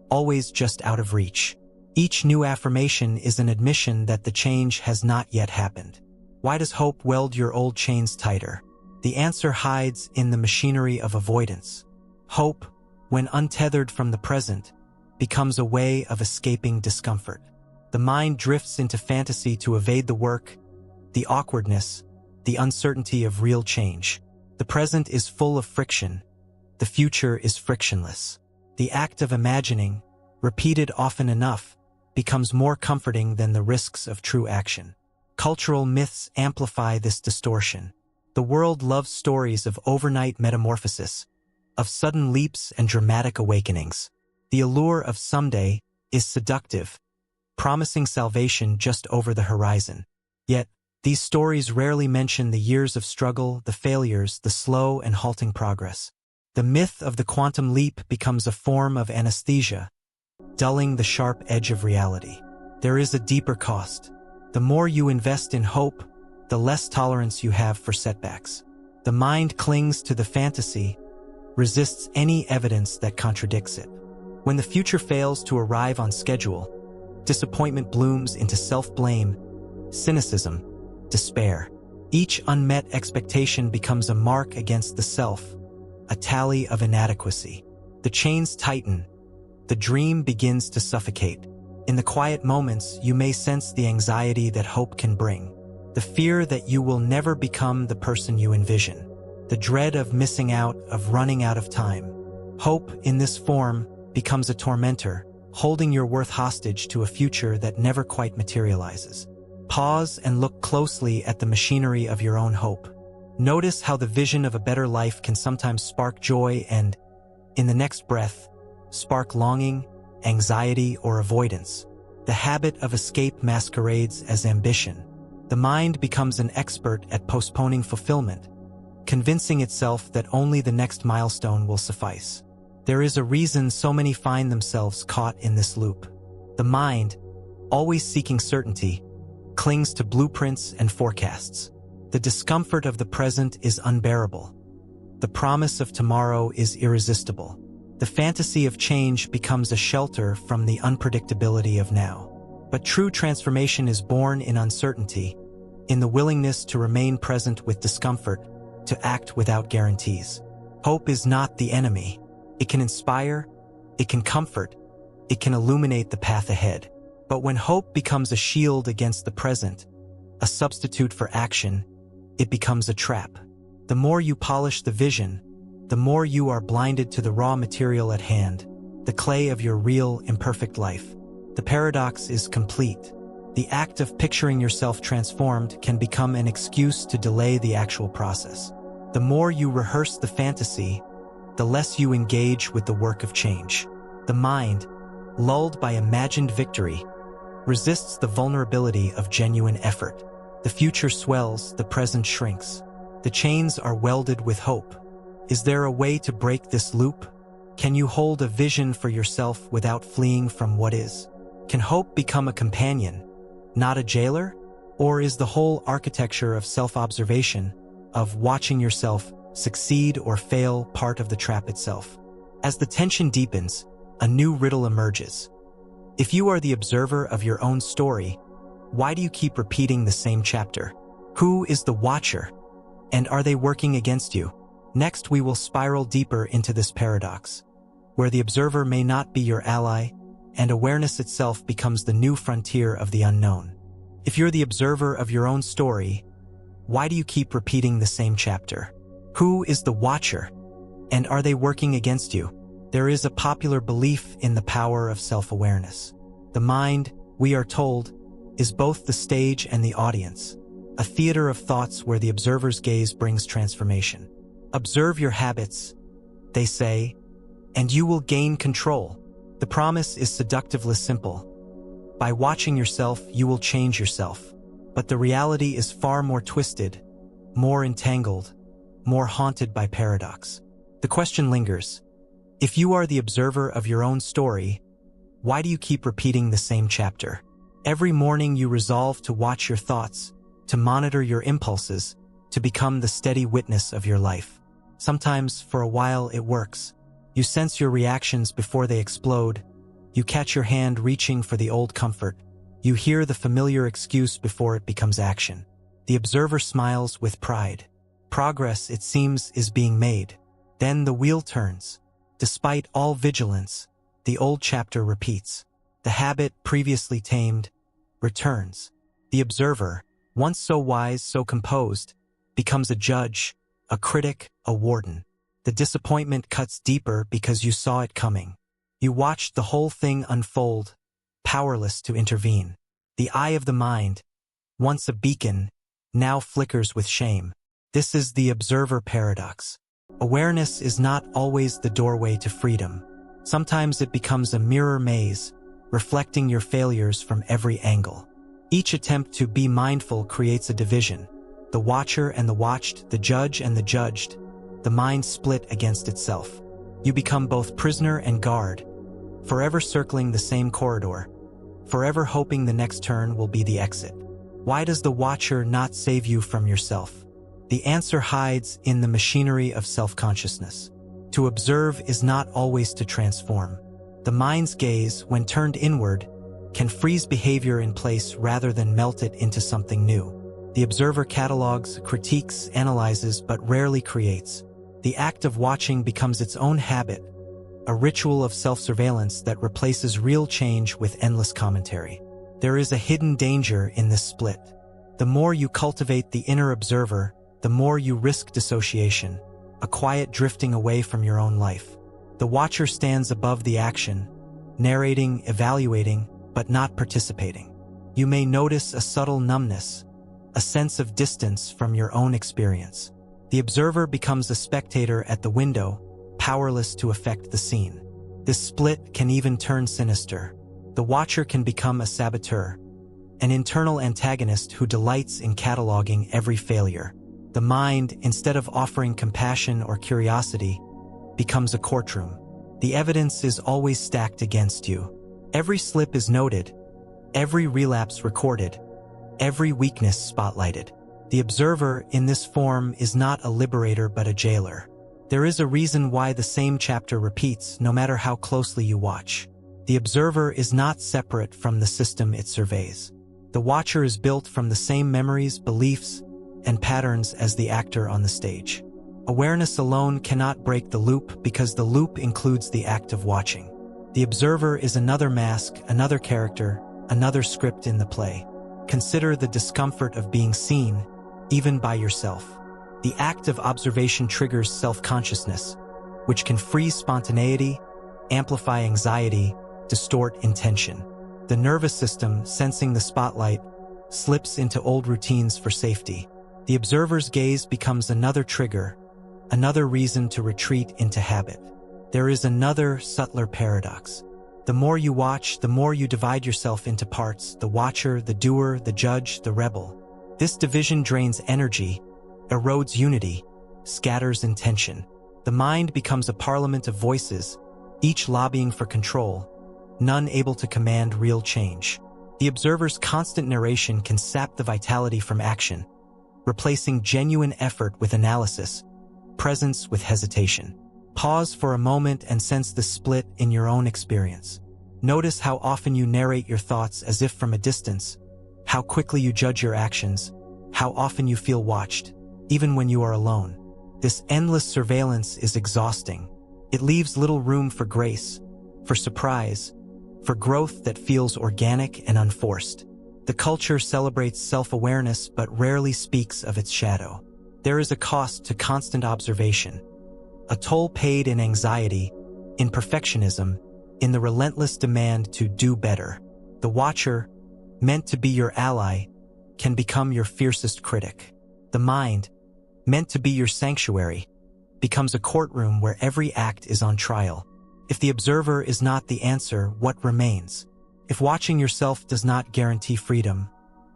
always just out of reach. Each new affirmation is an admission that the change has not yet happened. Why does hope weld your old chains tighter? The answer hides in the machinery of avoidance. Hope, when untethered from the present, becomes a way of escaping discomfort. The mind drifts into fantasy to evade the work, the awkwardness, the uncertainty of real change. The present is full of friction. The future is frictionless. The act of imagining, repeated often enough, becomes more comforting than the risks of true action. Cultural myths amplify this distortion. The world loves stories of overnight metamorphosis, of sudden leaps and dramatic awakenings. The allure of someday is seductive, promising salvation just over the horizon. Yet, these stories rarely mention the years of struggle, the failures, the slow and halting progress. The myth of the quantum leap becomes a form of anesthesia, dulling the sharp edge of reality. There is a deeper cost. The more you invest in hope, the less tolerance you have for setbacks. The mind clings to the fantasy, resists any evidence that contradicts it. When the future fails to arrive on schedule, disappointment blooms into self-blame, cynicism, despair. Each unmet expectation becomes a mark against the self, a tally of inadequacy. The chains tighten. The dream begins to suffocate. In the quiet moments, you may sense the anxiety that hope can bring, the fear that you will never become the person you envision, the dread of missing out, of running out of time. Hope, in this form, becomes a tormentor, holding your worth hostage to a future that never quite materializes. Pause and look closely at the machinery of your own hope. Notice how the vision of a better life can sometimes spark joy and, in the next breath, spark longing, anxiety, or avoidance. The habit of escape masquerades as ambition. The mind becomes an expert at postponing fulfillment, convincing itself that only the next milestone will suffice. There is a reason so many find themselves caught in this loop. The mind, always seeking certainty, clings to blueprints and forecasts. The discomfort of the present is unbearable. The promise of tomorrow is irresistible. The fantasy of change becomes a shelter from the unpredictability of now. But true transformation is born in uncertainty, in the willingness to remain present with discomfort, to act without guarantees. Hope is not the enemy. It can inspire, it can comfort, it can illuminate the path ahead. But when hope becomes a shield against the present, a substitute for action, it becomes a trap. The more you polish the vision, the more you are blinded to the raw material at hand, the clay of your real, imperfect life. The paradox is complete. The act of picturing yourself transformed can become an excuse to delay the actual process. The more you rehearse the fantasy, the less you engage with the work of change. The mind, lulled by imagined victory, resists the vulnerability of genuine effort. The future swells, the present shrinks. The chains are welded with hope. Is there a way to break this loop? Can you hold a vision for yourself without fleeing from what is? Can hope become a companion, not a jailer? Or is the whole architecture of self-observation, of watching yourself succeed or fail, part of the trap itself? As the tension deepens, a new riddle emerges. If you are the observer of your own story, why do you keep repeating the same chapter? Who is the watcher? And are they working against you? Next, we will spiral deeper into this paradox, where the observer may not be your ally, and awareness itself becomes the new frontier of the unknown. If you're the observer of your own story, why do you keep repeating the same chapter? Who is the watcher? And are they working against you? There is a popular belief in the power of self-awareness. The mind, we are told, is both the stage and the audience, a theater of thoughts where the observer's gaze brings transformation. Observe your habits, they say, and you will gain control. The promise is seductively simple. By watching yourself, you will change yourself. But the reality is far more twisted, more entangled, more haunted by paradox. The question lingers. If you are the observer of your own story, why do you keep repeating the same chapter? Every morning you resolve to watch your thoughts, to monitor your impulses, to become the steady witness of your life. Sometimes, for a while, it works. You sense your reactions before they explode. You catch your hand reaching for the old comfort. You hear the familiar excuse before it becomes action. The observer smiles with pride. Progress, it seems, is being made. Then the wheel turns. Despite all vigilance, the old chapter repeats. The habit, previously tamed, returns. The observer, once so wise, so composed, becomes a judge, a critic, a warden. The disappointment cuts deeper because you saw it coming. You watched the whole thing unfold, powerless to intervene. The eye of the mind, once a beacon, now flickers with shame. This is the observer paradox. Awareness is not always the doorway to freedom. Sometimes it becomes a mirror maze, reflecting your failures from every angle. Each attempt to be mindful creates a division. The watcher and the watched, the judge and the judged. The mind split against itself. You become both prisoner and guard, forever circling the same corridor, forever hoping the next turn will be the exit. Why does the watcher not save you from yourself? The answer hides in the machinery of self-consciousness. To observe is not always to transform. The mind's gaze, when turned inward, can freeze behavior in place rather than melt it into something new. The observer catalogs, critiques, analyzes, but rarely creates. The act of watching becomes its own habit, a ritual of self-surveillance that replaces real change with endless commentary. There is a hidden danger in this split. The more you cultivate the inner observer, the more you risk dissociation, a quiet drifting away from your own life. The watcher stands above the action, narrating, evaluating, but not participating. You may notice a subtle numbness, a sense of distance from your own experience. The observer becomes a spectator at the window, powerless to affect the scene. This split can even turn sinister. The watcher can become a saboteur, an internal antagonist who delights in cataloging every failure. The mind, instead of offering compassion or curiosity, becomes a courtroom. The evidence is always stacked against you. Every slip is noted, every relapse recorded, every weakness spotlighted. The observer, in this form, is not a liberator but a jailer. There is a reason why the same chapter repeats, no matter how closely you watch. The observer is not separate from the system it surveys. The watcher is built from the same memories, beliefs, and patterns as the actor on the stage. Awareness alone cannot break the loop because the loop includes the act of watching. The observer is another mask, another character, another script in the play. Consider the discomfort of being seen, even by yourself. The act of observation triggers self-consciousness, which can freeze spontaneity, amplify anxiety, distort intention. The nervous system, sensing the spotlight, slips into old routines for safety. The observer's gaze becomes another trigger, another reason to retreat into habit. There is another, subtler paradox. The more you watch, the more you divide yourself into parts: the watcher, the doer, the judge, the rebel. This division drains energy, erodes unity, scatters intention. The mind becomes a parliament of voices, each lobbying for control, none able to command real change. The observer's constant narration can sap the vitality from action, replacing genuine effort with analysis, presence with hesitation. Pause for a moment and sense the split in your own experience. Notice how often you narrate your thoughts as if from a distance, how quickly you judge your actions, how often you feel watched, even when you are alone. This endless surveillance is exhausting. It leaves little room for grace, for surprise, for growth that feels organic and unforced. The culture celebrates self-awareness but rarely speaks of its shadow. There is a cost to constant observation, a toll paid in anxiety, in perfectionism, in the relentless demand to do better. The watcher, meant to be your ally, can become your fiercest critic. The mind, meant to be your sanctuary, becomes a courtroom where every act is on trial. If the observer is not the answer, what remains? If watching yourself does not guarantee freedom,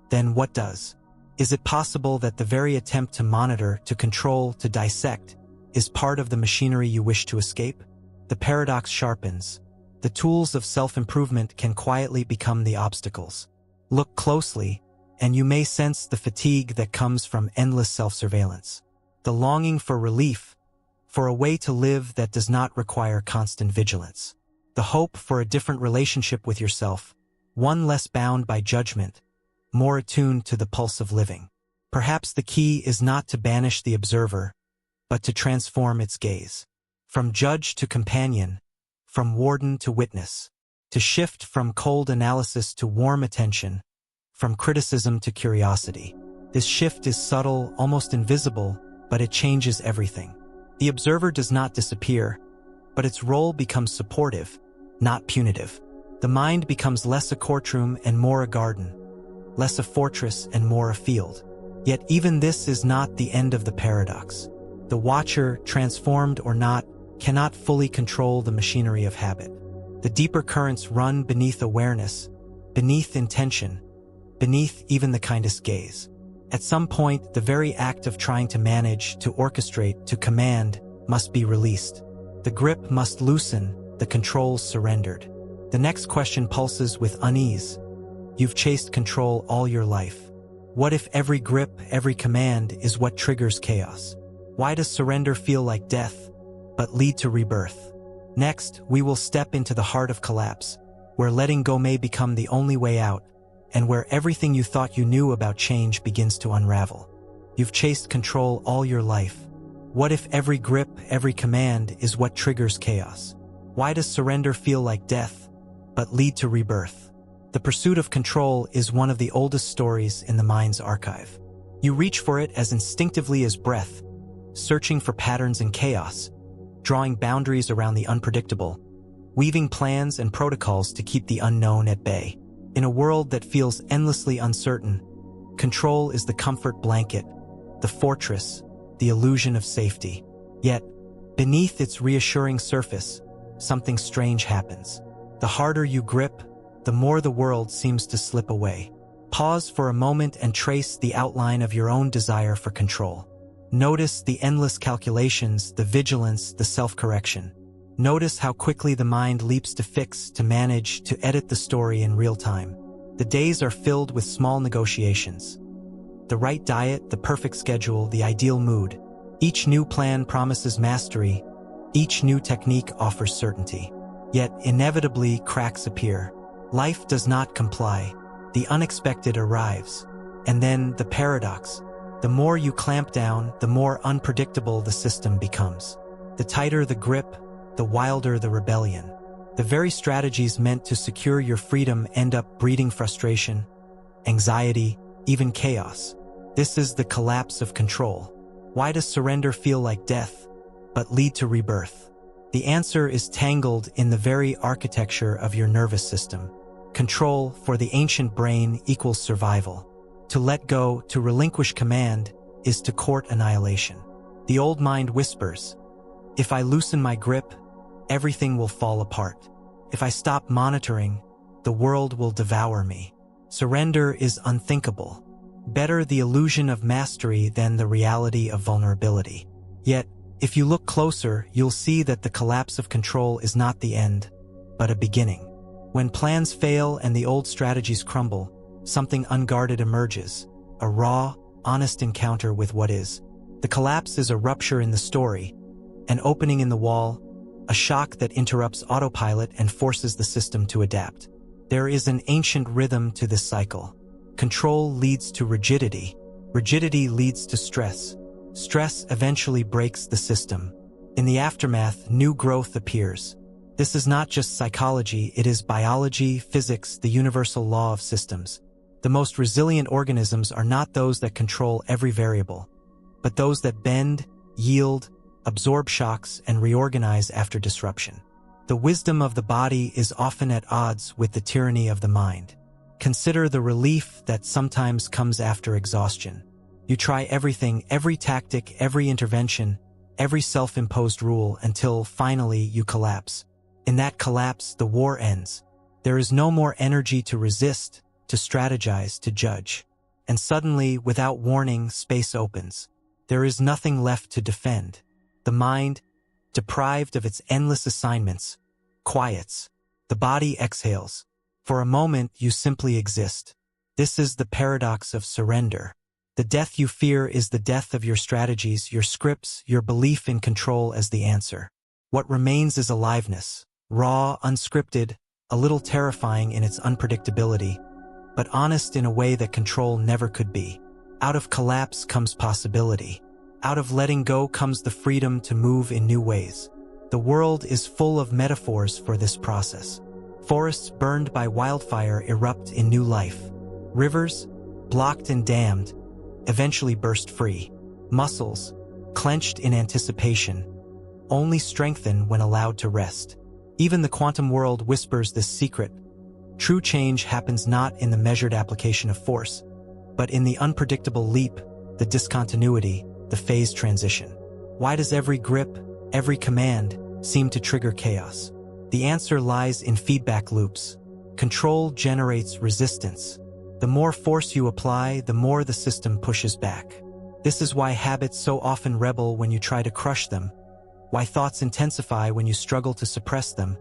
then what does? Is it possible that the very attempt to monitor, to control, to dissect, is part of the machinery you wish to escape? The paradox sharpens. The tools of self-improvement can quietly become the obstacles. Look closely, and you may sense the fatigue that comes from endless self-surveillance. The longing for relief, for a way to live that does not require constant vigilance. The hope for a different relationship with yourself, one less bound by judgment, more attuned to the pulse of living. Perhaps the key is not to banish the observer, but to transform its gaze. From judge to companion, from warden to witness, to shift from cold analysis to warm attention, from criticism to curiosity. This shift is subtle, almost invisible, but it changes everything. The observer does not disappear, but its role becomes supportive, not punitive. The mind becomes less a courtroom and more a garden, less a fortress and more a field. Yet even this is not the end of the paradox. The watcher, transformed or not, cannot fully control the machinery of habit. The deeper currents run beneath awareness, beneath intention, beneath even the kindest gaze. At some point, the very act of trying to manage, to orchestrate, to command, must be released. The grip must loosen, the controls surrendered. The next question pulses with unease. You've chased control all your life. What if every grip, every command is what triggers chaos? Why does surrender feel like death, but lead to rebirth? Next, we will step into the heart of collapse, where letting go may become the only way out, and where everything you thought you knew about change begins to unravel. You've chased control all your life. What if every grip, every command is what triggers chaos? Why does surrender feel like death, but lead to rebirth? The pursuit of control is one of the oldest stories in the mind's archive. You reach for it as instinctively as breath, searching for patterns in chaos, drawing boundaries around the unpredictable, weaving plans and protocols to keep the unknown at bay. In a world that feels endlessly uncertain, control is the comfort blanket, the fortress, the illusion of safety. Yet, beneath its reassuring surface, something strange happens. The harder you grip, the more the world seems to slip away. Pause for a moment and trace the outline of your own desire for control. Notice the endless calculations, the vigilance, the self-correction. Notice how quickly the mind leaps to fix, to manage, to edit the story in real time. The days are filled with small negotiations. The right diet, the perfect schedule, the ideal mood. Each new plan promises mastery. Each new technique offers certainty. Yet, inevitably, cracks appear. Life does not comply. The unexpected arrives. And then, the paradox. The more you clamp down, the more unpredictable the system becomes. The tighter the grip, the wilder the rebellion. The very strategies meant to secure your freedom end up breeding frustration, anxiety, even chaos. This is the collapse of control. Why does surrender feel like death, but lead to rebirth? The answer is tangled in the very architecture of your nervous system. Control, for the ancient brain, equals survival. To let go, to relinquish command, is to court annihilation. The old mind whispers, if I loosen my grip, everything will fall apart. If I stop monitoring, the world will devour me. Surrender is unthinkable. Better the illusion of mastery than the reality of vulnerability. Yet, if you look closer, you'll see that the collapse of control is not the end, but a beginning. When plans fail and the old strategies crumble, something unguarded emerges, a raw, honest encounter with what is. The collapse is a rupture in the story, an opening in the wall, a shock that interrupts autopilot and forces the system to adapt. There is an ancient rhythm to this cycle. Control leads to rigidity. Rigidity leads to stress. Stress eventually breaks the system. In the aftermath, new growth appears. This is not just psychology, it is biology, physics, the universal law of systems. The most resilient organisms are not those that control every variable, but those that bend, yield, absorb shocks, and reorganize after disruption. The wisdom of the body is often at odds with the tyranny of the mind. Consider the relief that sometimes comes after exhaustion. You try everything, every tactic, every intervention, every self-imposed rule until finally you collapse. In that collapse, the war ends. There is no more energy to resist, to strategize, to judge. And suddenly, without warning, space opens. There is nothing left to defend. The mind, deprived of its endless assignments, quiets. The body exhales. For a moment, you simply exist. This is the paradox of surrender. The death you fear is the death of your strategies, your scripts, your belief in control as the answer. What remains is aliveness, raw, unscripted, a little terrifying in its unpredictability, but honest in a way that control never could be. Out of collapse comes possibility. Out of letting go comes the freedom to move in new ways. The world is full of metaphors for this process. Forests burned by wildfire erupt in new life. Rivers, blocked and dammed, eventually burst free. Muscles, clenched in anticipation, only strengthen when allowed to rest. Even the quantum world whispers this secret. True change happens not in the measured application of force, but in the unpredictable leap, the discontinuity, the phase transition. Why does every grip, every command, seem to trigger chaos? The answer lies in feedback loops. Control generates resistance. The more force you apply, the more the system pushes back. This is why habits so often rebel when you try to crush them, why thoughts intensify when you struggle to suppress them,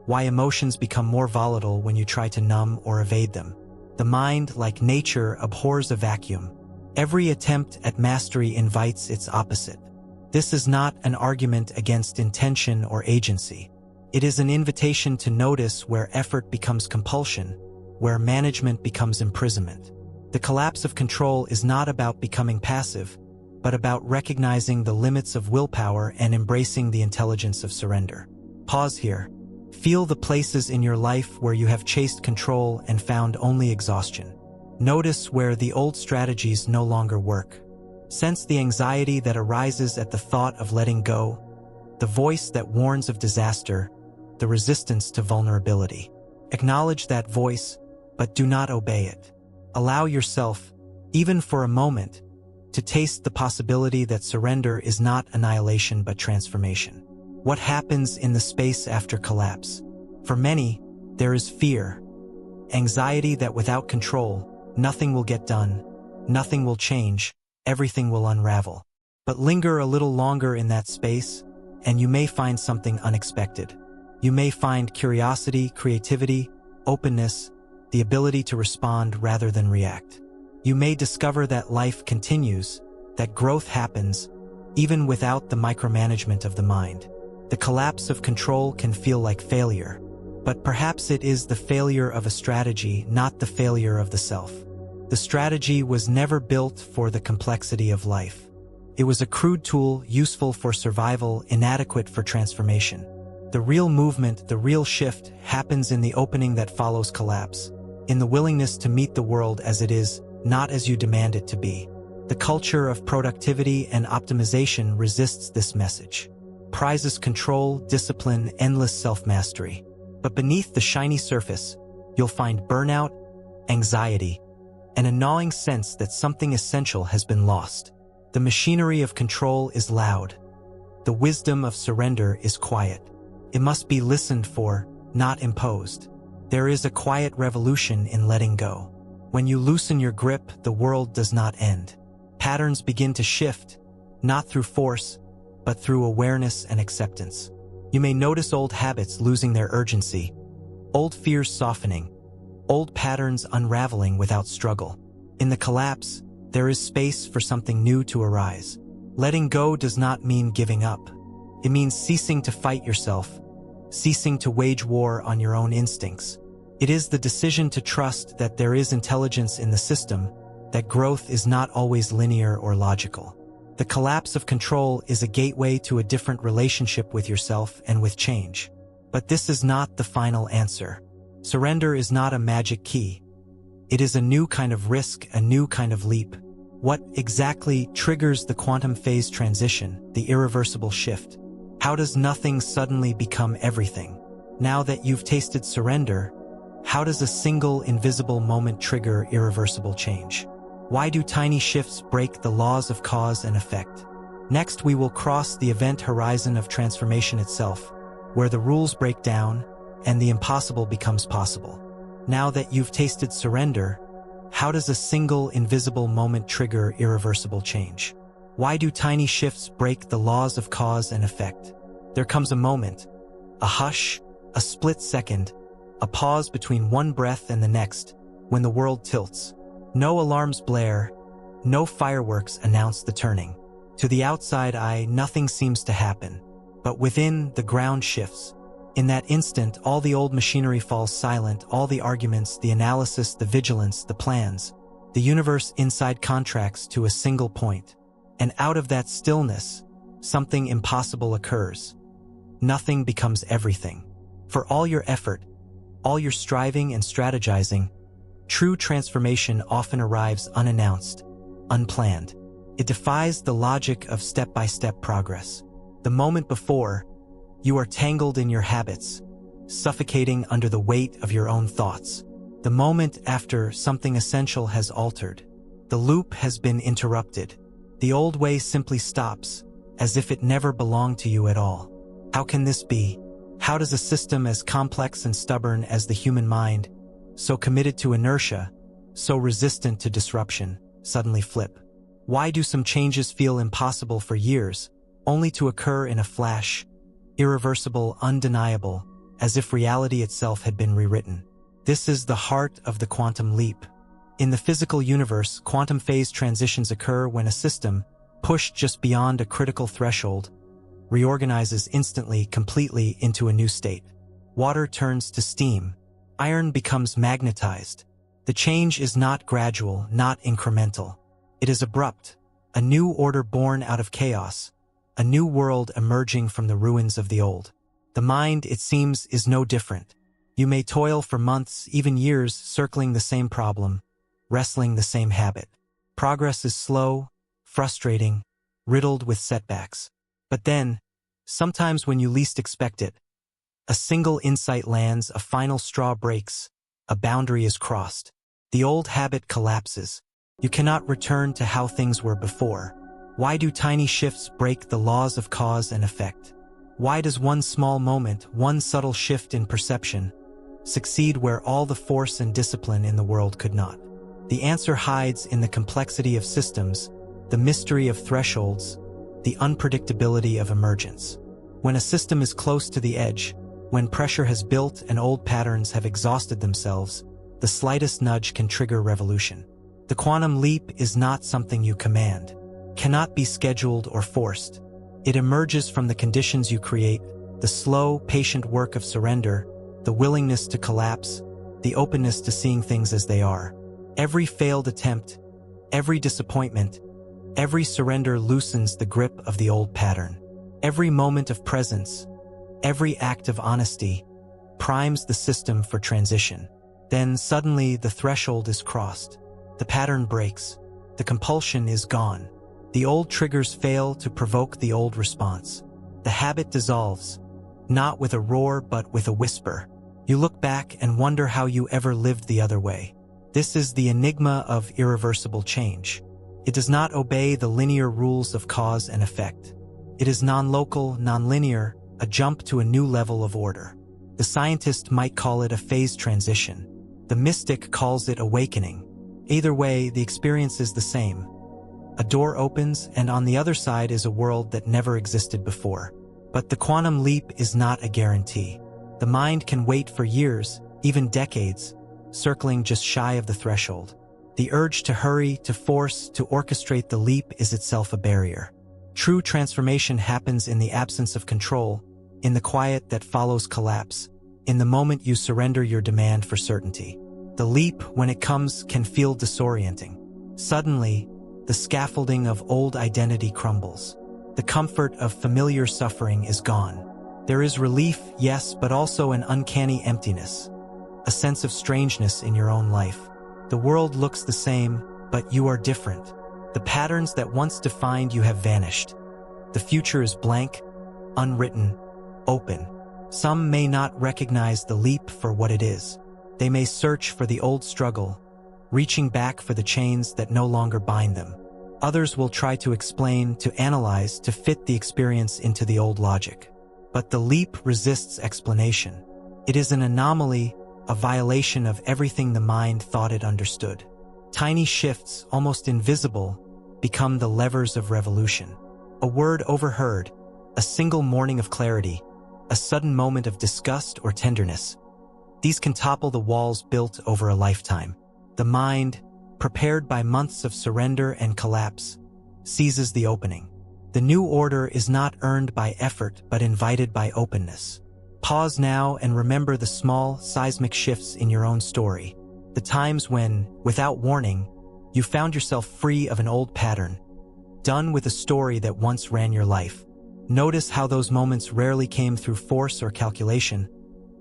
why emotions become more volatile when you try to numb or evade them. The mind, like nature, abhors a vacuum. Every attempt at mastery invites its opposite. This is not an argument against intention or agency. It is an invitation to notice where effort becomes compulsion, where management becomes imprisonment. The collapse of control is not about becoming passive, but about recognizing the limits of willpower and embracing the intelligence of surrender. Pause here. Feel the places in your life where you have chased control and found only exhaustion. Notice where the old strategies no longer work. Sense the anxiety that arises at the thought of letting go, the voice that warns of disaster, the resistance to vulnerability. Acknowledge that voice, but do not obey it. Allow yourself, even for a moment, to taste the possibility that surrender is not annihilation but transformation. What happens in the space after collapse? For many, there is fear, anxiety that without control, nothing will get done, nothing will change, everything will unravel. But linger a little longer in that space, and you may find something unexpected. You may find curiosity, creativity, openness, the ability to respond rather than react. You may discover that life continues, that growth happens, even without the micromanagement of the mind. The collapse of control can feel like failure, but perhaps it is the failure of a strategy, not the failure of the self. The strategy was never built for the complexity of life. It was a crude tool, useful for survival, inadequate for transformation. The real movement, the real shift, happens in the opening that follows collapse, in the willingness to meet the world as it is, not as you demand it to be. The culture of productivity and optimization resists this message. Prizes control, discipline, endless self-mastery. But beneath the shiny surface, you'll find burnout, anxiety, and a gnawing sense that something essential has been lost. The machinery of control is loud. The wisdom of surrender is quiet. It must be listened for, not imposed. There is a quiet revolution in letting go. When you loosen your grip, the world does not end. Patterns begin to shift, not through force, but through awareness and acceptance. You may notice old habits losing their urgency, old fears softening, old patterns unraveling without struggle. In the collapse, there is space for something new to arise. Letting go does not mean giving up. It means ceasing to fight yourself, ceasing to wage war on your own instincts. It is the decision to trust that there is intelligence in the system, that growth is not always linear or logical. The collapse of control is a gateway to a different relationship with yourself and with change. But this is not the final answer. Surrender is not a magic key. It is a new kind of risk, a new kind of leap. What exactly triggers the quantum phase transition, the irreversible shift? How does nothing suddenly become everything? Now that you've tasted surrender, how does a single invisible moment trigger irreversible change? Why do tiny shifts break the laws of cause and effect? Next, we will cross the event horizon of transformation itself, where the rules break down and the impossible becomes possible. Now that you've tasted surrender, how does a single invisible moment trigger irreversible change? Why do tiny shifts break the laws of cause and effect? There comes a moment, a hush, a split second, a pause between one breath and the next, when the world tilts. No alarms blare, no fireworks announce the turning. To the outside eye, nothing seems to happen. But within, the ground shifts. In that instant, all the old machinery falls silent, all the arguments, the analysis, the vigilance, the plans. The universe inside contracts to a single point. And out of that stillness, something impossible occurs. Nothing becomes everything. For all your effort, all your striving and strategizing, true transformation often arrives unannounced, unplanned. It defies the logic of step-by-step progress. The moment before, you are tangled in your habits, suffocating under the weight of your own thoughts. The moment after, something essential has altered. The loop has been interrupted. The old way simply stops, as if it never belonged to you at all. How can this be? How does a system as complex and stubborn as the human mind, so committed to inertia, so resistant to disruption, suddenly flip? Why do some changes feel impossible for years, only to occur in a flash, irreversible, undeniable, as if reality itself had been rewritten? This is the heart of the quantum leap. In the physical universe, quantum phase transitions occur when a system, pushed just beyond a critical threshold, reorganizes instantly, completely into a new state. Water turns to steam. Iron becomes magnetized. The change is not gradual, not incremental. It is abrupt, a new order born out of chaos, a new world emerging from the ruins of the old. The mind, it seems, is no different. You may toil for months, even years, circling the same problem, wrestling the same habit. Progress is slow, frustrating, riddled with setbacks. But then, sometimes when you least expect it, a single insight lands, a final straw breaks, a boundary is crossed. The old habit collapses. You cannot return to how things were before. Why do tiny shifts break the laws of cause and effect? Why does one small moment, one subtle shift in perception, succeed where all the force and discipline in the world could not? The answer hides in the complexity of systems, the mystery of thresholds, the unpredictability of emergence. When a system is close to the edge, when pressure has built and old patterns have exhausted themselves, the slightest nudge can trigger revolution. The quantum leap is not something you command, cannot be scheduled or forced. It emerges from the conditions you create, the slow, patient work of surrender, the willingness to collapse, the openness to seeing things as they are. Every failed attempt, every disappointment, every surrender loosens the grip of the old pattern. Every moment of presence, every act of honesty, primes the system for transition. Then suddenly the threshold is crossed. The pattern breaks. The compulsion is gone. The old triggers fail to provoke the old response. The habit dissolves, not with a roar but with a whisper. You look back and wonder how you ever lived the other way. This is the enigma of irreversible change. It does not obey the linear rules of cause and effect. It is non-local, non-linear, a jump to a new level of order. The scientist might call it a phase transition. The mystic calls it awakening. Either way, the experience is the same. A door opens, and on the other side is a world that never existed before. But the quantum leap is not a guarantee. The mind can wait for years, even decades, circling just shy of the threshold. The urge to hurry, to force, to orchestrate the leap is itself a barrier. True transformation happens in the absence of control, in the quiet that follows collapse, in the moment you surrender your demand for certainty. The leap, when it comes, can feel disorienting. Suddenly, the scaffolding of old identity crumbles. The comfort of familiar suffering is gone. There is relief, yes, but also an uncanny emptiness, a sense of strangeness in your own life. The world looks the same, but you are different. The patterns that once defined you have vanished. The future is blank, unwritten, open. Some may not recognize the leap for what it is. They may search for the old struggle, reaching back for the chains that no longer bind them. Others will try to explain, to analyze, to fit the experience into the old logic. But the leap resists explanation. It is an anomaly, a violation of everything the mind thought it understood. Tiny shifts, almost invisible, become the levers of revolution. A word overheard, a single morning of clarity, a sudden moment of disgust or tenderness. These can topple the walls built over a lifetime. The mind, prepared by months of surrender and collapse, seizes the opening. The new order is not earned by effort but invited by openness. Pause now and remember the small, seismic shifts in your own story. The times when, without warning, you found yourself free of an old pattern, done with a story that once ran your life. Notice how those moments rarely came through force or calculation,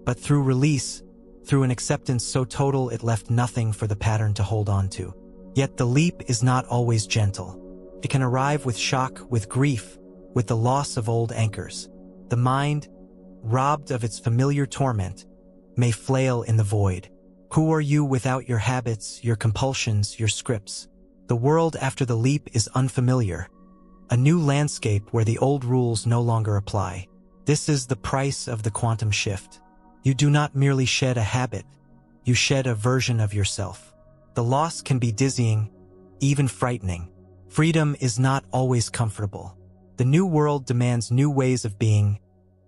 but through release, through an acceptance so total it left nothing for the pattern to hold on to. Yet the leap is not always gentle. It can arrive with shock, with grief, with the loss of old anchors. The mind, robbed of its familiar torment, may flail in the void. Who are you without your habits, your compulsions, your scripts? The world after the leap is unfamiliar, a new landscape where the old rules no longer apply. This is the price of the quantum shift. You do not merely shed a habit, you shed a version of yourself. The loss can be dizzying, even frightening. Freedom is not always comfortable. The new world demands new ways of being,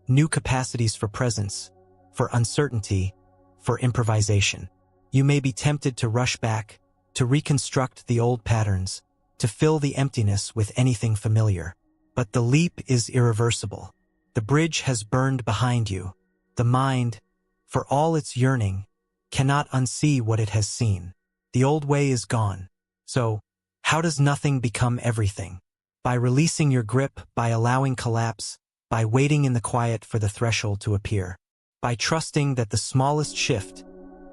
new capacities for presence, for uncertainty, for improvisation. You may be tempted to rush back, to reconstruct the old patterns, to fill the emptiness with anything familiar. But the leap is irreversible. The bridge has burned behind you. The mind, for all its yearning, cannot unsee what it has seen. The old way is gone. So, how does nothing become everything? By releasing your grip, by allowing collapse, by waiting in the quiet for the threshold to appear. By trusting that the smallest shift,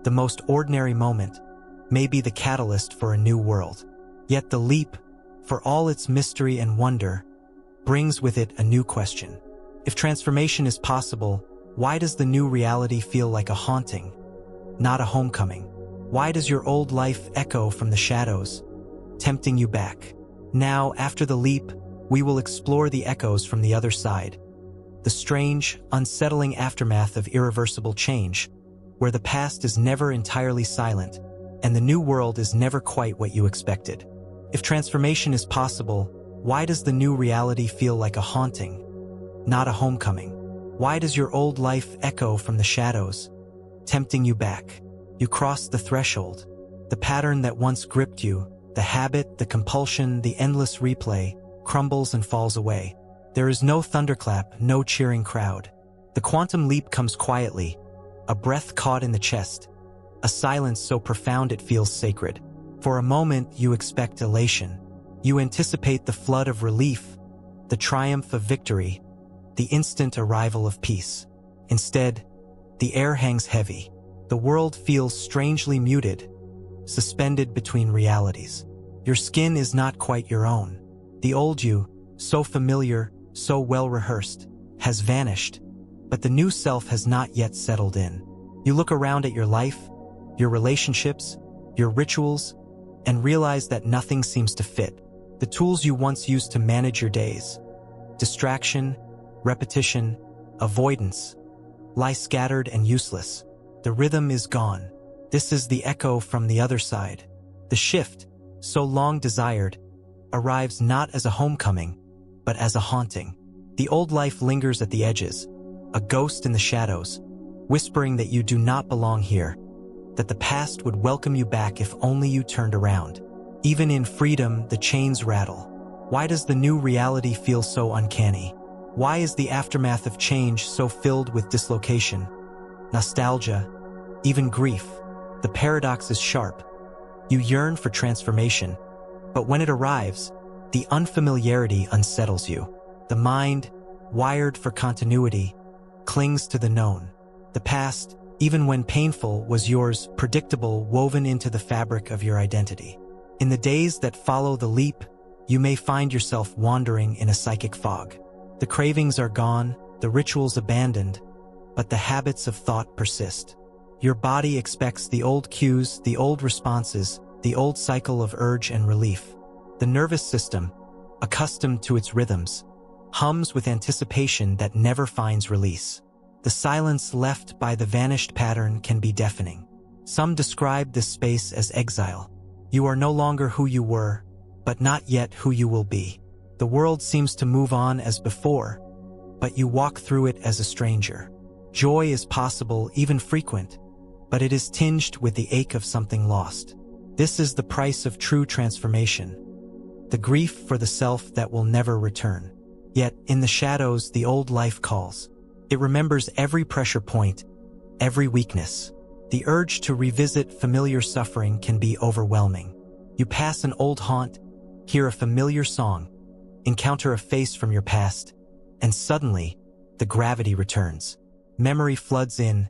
the most ordinary moment, may be the catalyst for a new world. Yet the leap, for all its mystery and wonder, brings with it a new question. If transformation is possible, why does the new reality feel like a haunting, not a homecoming? Why does your old life echo from the shadows, tempting you back? Now, after the leap, we will explore the echoes from the other side, the strange, unsettling aftermath of irreversible change, where the past is never entirely silent and the new world is never quite what you expected. If transformation is possible, why does the new reality feel like a haunting, not a homecoming? Why does your old life echo from the shadows, tempting you back? You cross the threshold. The pattern that once gripped you, the habit, the compulsion, the endless replay, crumbles and falls away. There is no thunderclap, no cheering crowd. The quantum leap comes quietly, a breath caught in the chest, a silence so profound it feels sacred. For a moment, you expect elation. You anticipate the flood of relief, the triumph of victory, the instant arrival of peace. Instead, the air hangs heavy. The world feels strangely muted, suspended between realities. Your skin is not quite your own. The old you, so familiar, so well-rehearsed, has vanished, but the new self has not yet settled in. You look around at your life, your relationships, your rituals, and realize that nothing seems to fit. The tools you once used to manage your days, distraction, repetition, avoidance, lie scattered and useless. The rhythm is gone. This is the echo from the other side. The shift, so long desired, arrives not as a homecoming, but as a haunting. The old life lingers at the edges, a ghost in the shadows, whispering that you do not belong here, that the past would welcome you back if only you turned around. Even in freedom, the chains rattle. Why does the new reality feel so uncanny? Why is the aftermath of change so filled with dislocation, nostalgia, even grief? The paradox is sharp. You yearn for transformation, But when it arrives, the unfamiliarity unsettles you. The mind, wired for continuity, clings to the known. The past, even when painful, was yours, predictable, woven into the fabric of your identity. In the days that follow the leap, you may find yourself wandering in a psychic fog. The cravings are gone, the rituals abandoned, but the habits of thought persist. Your body expects the old cues, the old responses, the old cycle of urge and relief. The nervous system, accustomed to its rhythms, hums with anticipation that never finds release. The silence left by the vanished pattern can be deafening. Some describe this space as exile. You are no longer who you were, but not yet who you will be. The world seems to move on as before, but you walk through it as a stranger. Joy is possible, even frequent, but it is tinged with the ache of something lost. This is the price of true transformation, the grief for the self that will never return. Yet, in the shadows, the old life calls. It remembers every pressure point, every weakness. The urge to revisit familiar suffering can be overwhelming. You pass an old haunt, hear a familiar song, encounter a face from your past, and suddenly, the gravity returns. Memory floods in,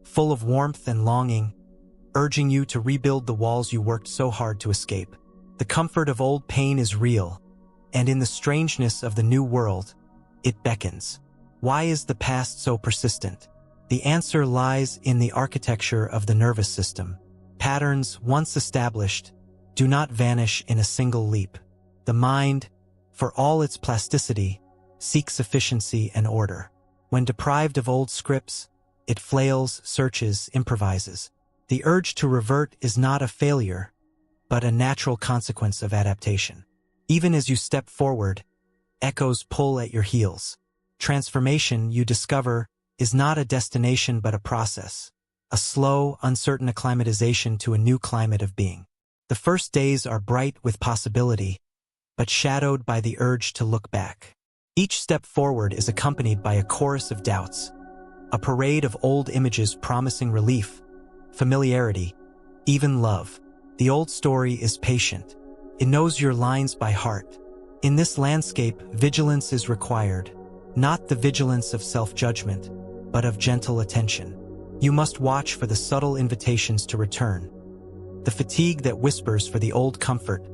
full of warmth and longing, urging you to rebuild the walls you worked so hard to escape. The comfort of old pain is real, and in the strangeness of the new world, it beckons. Why is the past so persistent? The answer lies in the architecture of the nervous system. Patterns, once established, do not vanish in a single leap. The mind, for all its plasticity, seeks efficiency and order. When deprived of old scripts, it flails, searches, improvises. The urge to revert is not a failure, but a natural consequence of adaptation. Even as you step forward, echoes pull at your heels. Transformation, you discover, is not a destination but a process, a slow, uncertain acclimatization to a new climate of being. The first days are bright with possibility, but shadowed by the urge to look back. Each step forward is accompanied by a chorus of doubts, a parade of old images promising relief, familiarity, even love. The old story is patient. It knows your lines by heart. In this landscape, vigilance is required, not the vigilance of self-judgment, but of gentle attention. You must watch for the subtle invitations to return, the fatigue that whispers for the old comfort,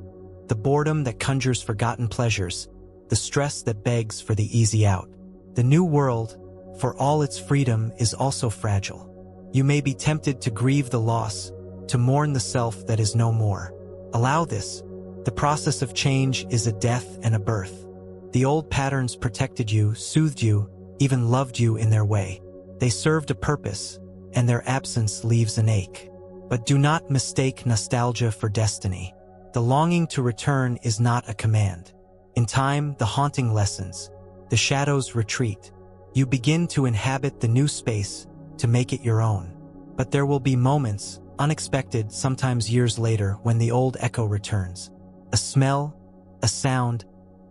the boredom that conjures forgotten pleasures, the stress that begs for the easy out. The new world, for all its freedom, is also fragile. You may be tempted to grieve the loss, to mourn the self that is no more. Allow this. The process of change is a death and a birth. The old patterns protected you, soothed you, even loved you in their way. They served a purpose, and their absence leaves an ache. But do not mistake nostalgia for destiny. The longing to return is not a command. In time, the haunting lessens. The shadows retreat. You begin to inhabit the new space, to make it your own. But there will be moments, unexpected, sometimes years later, when the old echo returns. A smell, a sound,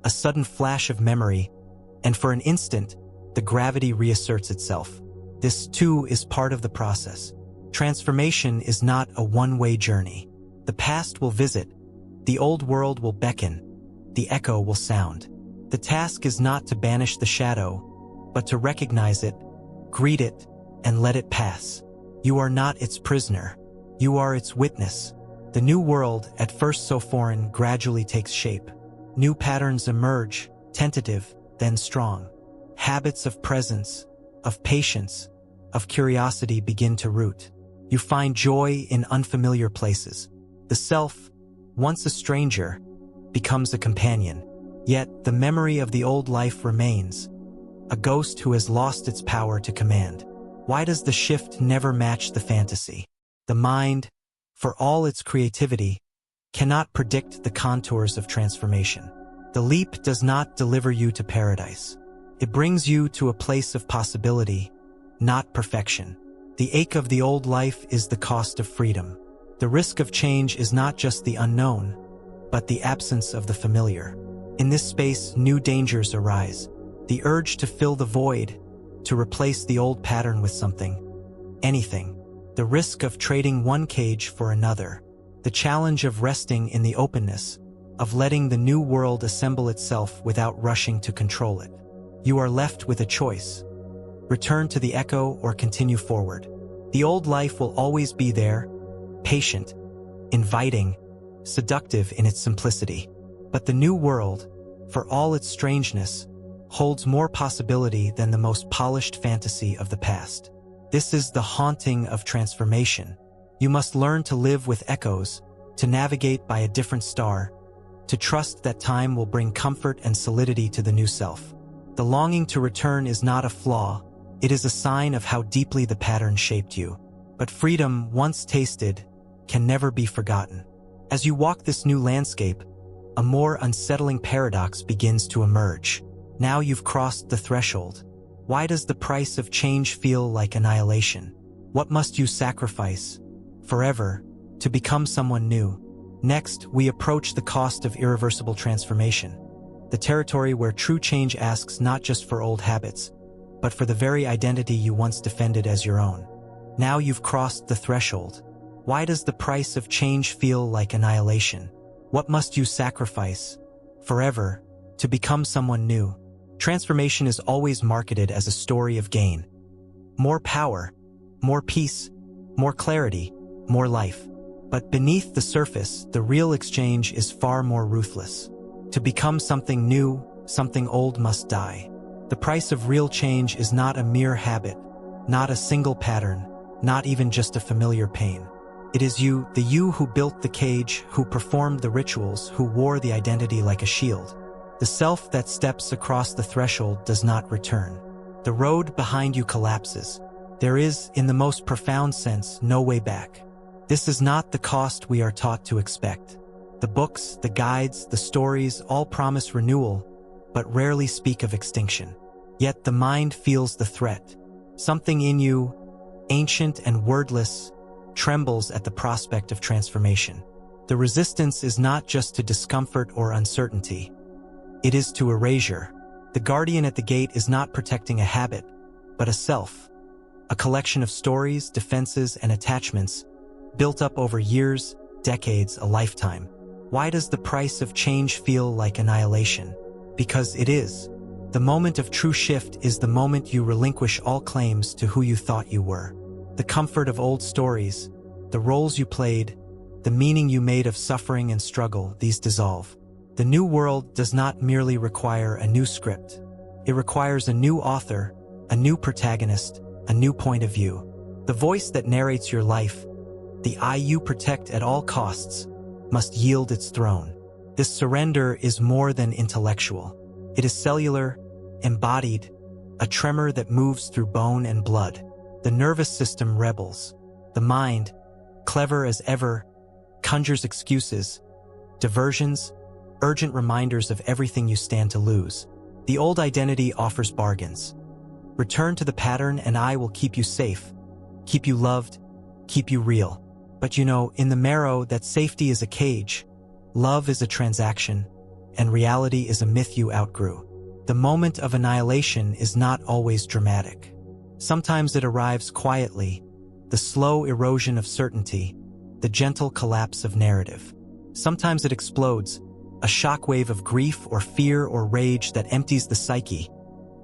a sudden flash of memory, and for an instant, the gravity reasserts itself. This, too, is part of the process. Transformation is not a one-way journey. The past will visit, the old world will beckon, the echo will sound. The task is not to banish the shadow, but to recognize it, greet it, and let it pass. You are not its prisoner. You are its witness. The new world, at first so foreign, gradually takes shape. New patterns emerge, tentative, then strong. Habits of presence, of patience, of curiosity begin to root. You find joy in unfamiliar places. The self, once a stranger, becomes a companion. Yet the memory of the old life remains, a ghost who has lost its power to command. Why does the shift never match the fantasy? The mind, for all its creativity, cannot predict the contours of transformation. The leap does not deliver you to paradise. It brings you to a place of possibility, not perfection. The ache of the old life is the cost of freedom. The risk of change is not just the unknown, but the absence of the familiar. In this space, new dangers arise. The urge to fill the void, to replace the old pattern with something, anything. The risk of trading one cage for another. The challenge of resting in the openness, of letting the new world assemble itself without rushing to control it. You are left with a choice. Return to the echo or continue forward. The old life will always be there, patient, inviting, seductive in its simplicity. But the new world, for all its strangeness, holds more possibility than the most polished fantasy of the past. This is the haunting of transformation. You must learn to live with echoes, to navigate by a different star, to trust that time will bring comfort and solidity to the new self. The longing to return is not a flaw, it is a sign of how deeply the pattern shaped you. But freedom, once tasted, can never be forgotten. As you walk this new landscape, a more unsettling paradox begins to emerge. Now you've crossed the threshold. Why does the price of change feel like annihilation? What must you sacrifice, forever, to become someone new? Next, we approach the cost of irreversible transformation, the territory where true change asks not just for old habits, but for the very identity you once defended as your own. Now you've crossed the threshold. Why does the price of change feel like annihilation? What must you sacrifice, forever, to become someone new? Transformation is always marketed as a story of gain. More power, more peace, more clarity, more life. But beneath the surface, the real exchange is far more ruthless. To become something new, something old must die. The price of real change is not a mere habit, not a single pattern, not even just a familiar pain. It is you, the you who built the cage, who performed the rituals, who wore the identity like a shield. The self that steps across the threshold does not return. The road behind you collapses. There is, in the most profound sense, no way back. This is not the cost we are taught to expect. The books, the guides, the stories all promise renewal, but rarely speak of extinction. Yet the mind feels the threat. Something in you, ancient and wordless, trembles at the prospect of transformation. The resistance is not just to discomfort or uncertainty. It is to erasure. The guardian at the gate is not protecting a habit, but a self. A collection of stories, defenses, and attachments built up over years, decades, a lifetime. Why does the price of change feel like annihilation? Because it is. The moment of true shift is the moment you relinquish all claims to who you thought you were. The comfort of old stories, the roles you played, the meaning you made of suffering and struggle, these dissolve. The new world does not merely require a new script. It requires a new author, a new protagonist, a new point of view. The voice that narrates your life, the I you protect at all costs, must yield its throne. This surrender is more than intellectual. It is cellular, embodied, a tremor that moves through bone and blood. The nervous system rebels. The mind, clever as ever, conjures excuses, diversions, urgent reminders of everything you stand to lose. The old identity offers bargains. Return to the pattern and I will keep you safe, keep you loved, keep you real. But you know, in the marrow, that safety is a cage, love is a transaction, and reality is a myth you outgrew. The moment of annihilation is not always dramatic. Sometimes it arrives quietly, the slow erosion of certainty, the gentle collapse of narrative. Sometimes it explodes, a shockwave of grief or fear or rage that empties the psyche,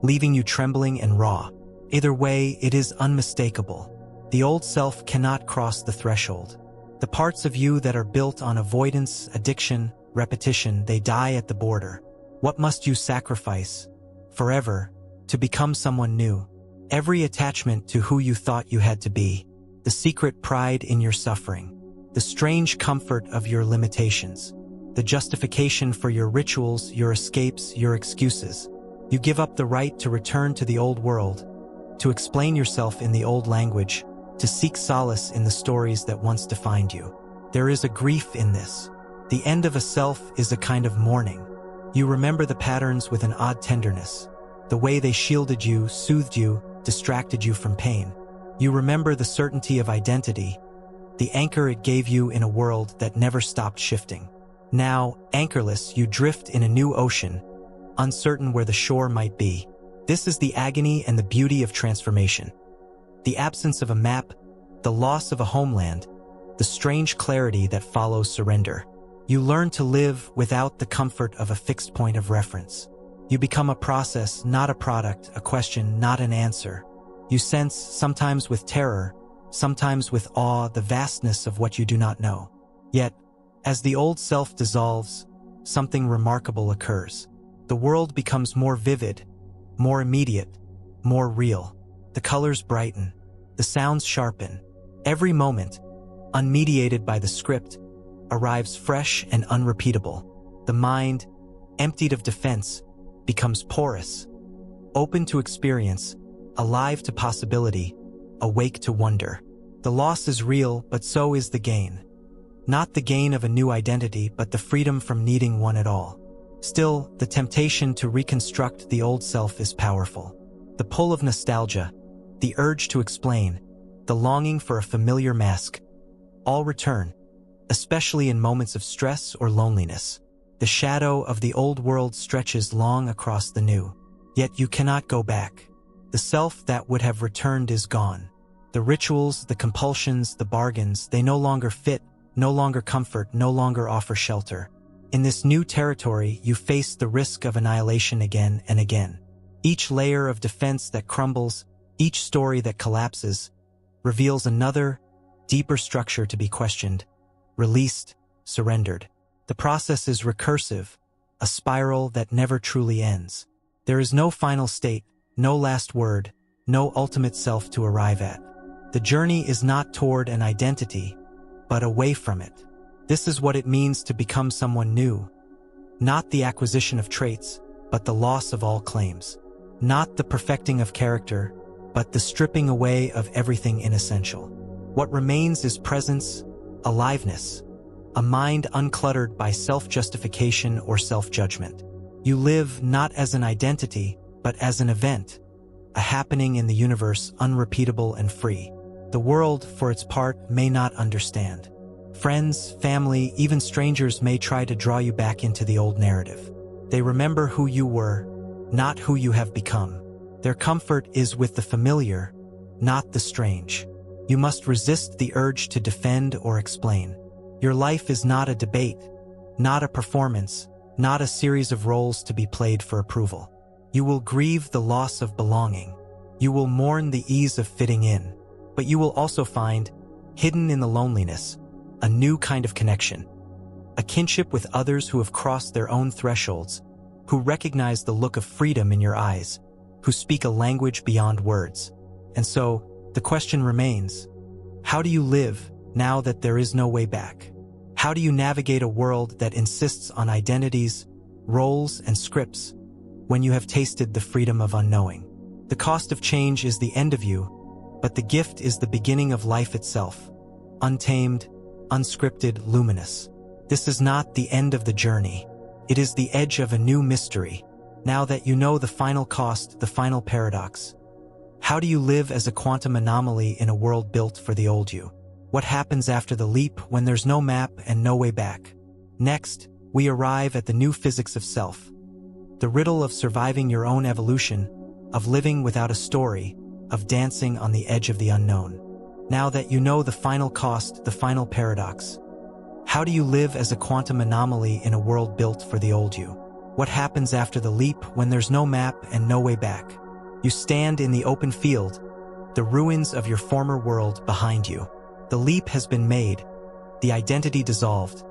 leaving you trembling and raw. Either way, it is unmistakable. The old self cannot cross the threshold. The parts of you that are built on avoidance, addiction, repetition, they die at the border. What must you sacrifice, forever, to become someone new? Every attachment to who you thought you had to be, the secret pride in your suffering, the strange comfort of your limitations, the justification for your rituals, your escapes, your excuses. You give up the right to return to the old world, to explain yourself in the old language, to seek solace in the stories that once defined you. There is a grief in this. The end of a self is a kind of mourning. You remember the patterns with an odd tenderness, the way they shielded you, soothed you, distracted you from pain. You remember the certainty of identity, the anchor it gave you in a world that never stopped shifting. Now, anchorless, you drift in a new ocean, uncertain where the shore might be. This is the agony and the beauty of transformation. The absence of a map, the loss of a homeland, the strange clarity that follows surrender. You learn to live without the comfort of a fixed point of reference. You become a process, not a product, a question, not an answer. You sense, sometimes with terror, sometimes with awe, the vastness of what you do not know. Yet, as the old self dissolves, something remarkable occurs. The world becomes more vivid, more immediate, more real. The colors brighten, the sounds sharpen. Every moment, unmediated by the script, arrives fresh and unrepeatable. The mind, emptied of defense, becomes porous, open to experience, alive to possibility, awake to wonder. The loss is real, but so is the gain. Not the gain of a new identity, but the freedom from needing one at all. Still, the temptation to reconstruct the old self is powerful. The pull of nostalgia, the urge to explain, the longing for a familiar mask, all return, especially in moments of stress or loneliness. The shadow of the old world stretches long across the new. Yet you cannot go back. The self that would have returned is gone. The rituals, the compulsions, the bargains, they no longer fit, no longer comfort, no longer offer shelter. In this new territory, you face the risk of annihilation again and again. Each layer of defense that crumbles, each story that collapses, reveals another, deeper structure to be questioned, released, surrendered. The process is recursive, a spiral that never truly ends. There is no final state, no last word, no ultimate self to arrive at. The journey is not toward an identity, but away from it. This is what it means to become someone new. Not the acquisition of traits, but the loss of all claims. Not the perfecting of character, but the stripping away of everything inessential. What remains is presence, aliveness, a mind uncluttered by self-justification or self-judgment. You live not as an identity, but as an event, a happening in the universe, unrepeatable and free. The world, for its part, may not understand. Friends, family, even strangers may try to draw you back into the old narrative. They remember who you were, not who you have become. Their comfort is with the familiar, not the strange. You must resist the urge to defend or explain. Your life is not a debate, not a performance, not a series of roles to be played for approval. You will grieve the loss of belonging. You will mourn the ease of fitting in. But you will also find, hidden in the loneliness, a new kind of connection. A kinship with others who have crossed their own thresholds, who recognize the look of freedom in your eyes, who speak a language beyond words. And so, the question remains, how do you live now that there is no way back? How do you navigate a world that insists on identities, roles, and scripts when you have tasted the freedom of unknowing? The cost of change is the end of you, but the gift is the beginning of life itself, untamed, unscripted, luminous. This is not the end of the journey. It is the edge of a new mystery. Now that you know the final cost, the final paradox. How do you live as a quantum anomaly in a world built for the old you? What happens after the leap when there's no map and no way back? Next, we arrive at the new physics of self. The riddle of surviving your own evolution, of living without a story, of dancing on the edge of the unknown. Now that you know the final cost, the final paradox. How do you live as a quantum anomaly in a world built for the old you? What happens after the leap when there's no map and no way back? You stand in the open field, the ruins of your former world behind you. The leap has been made, the identity dissolved,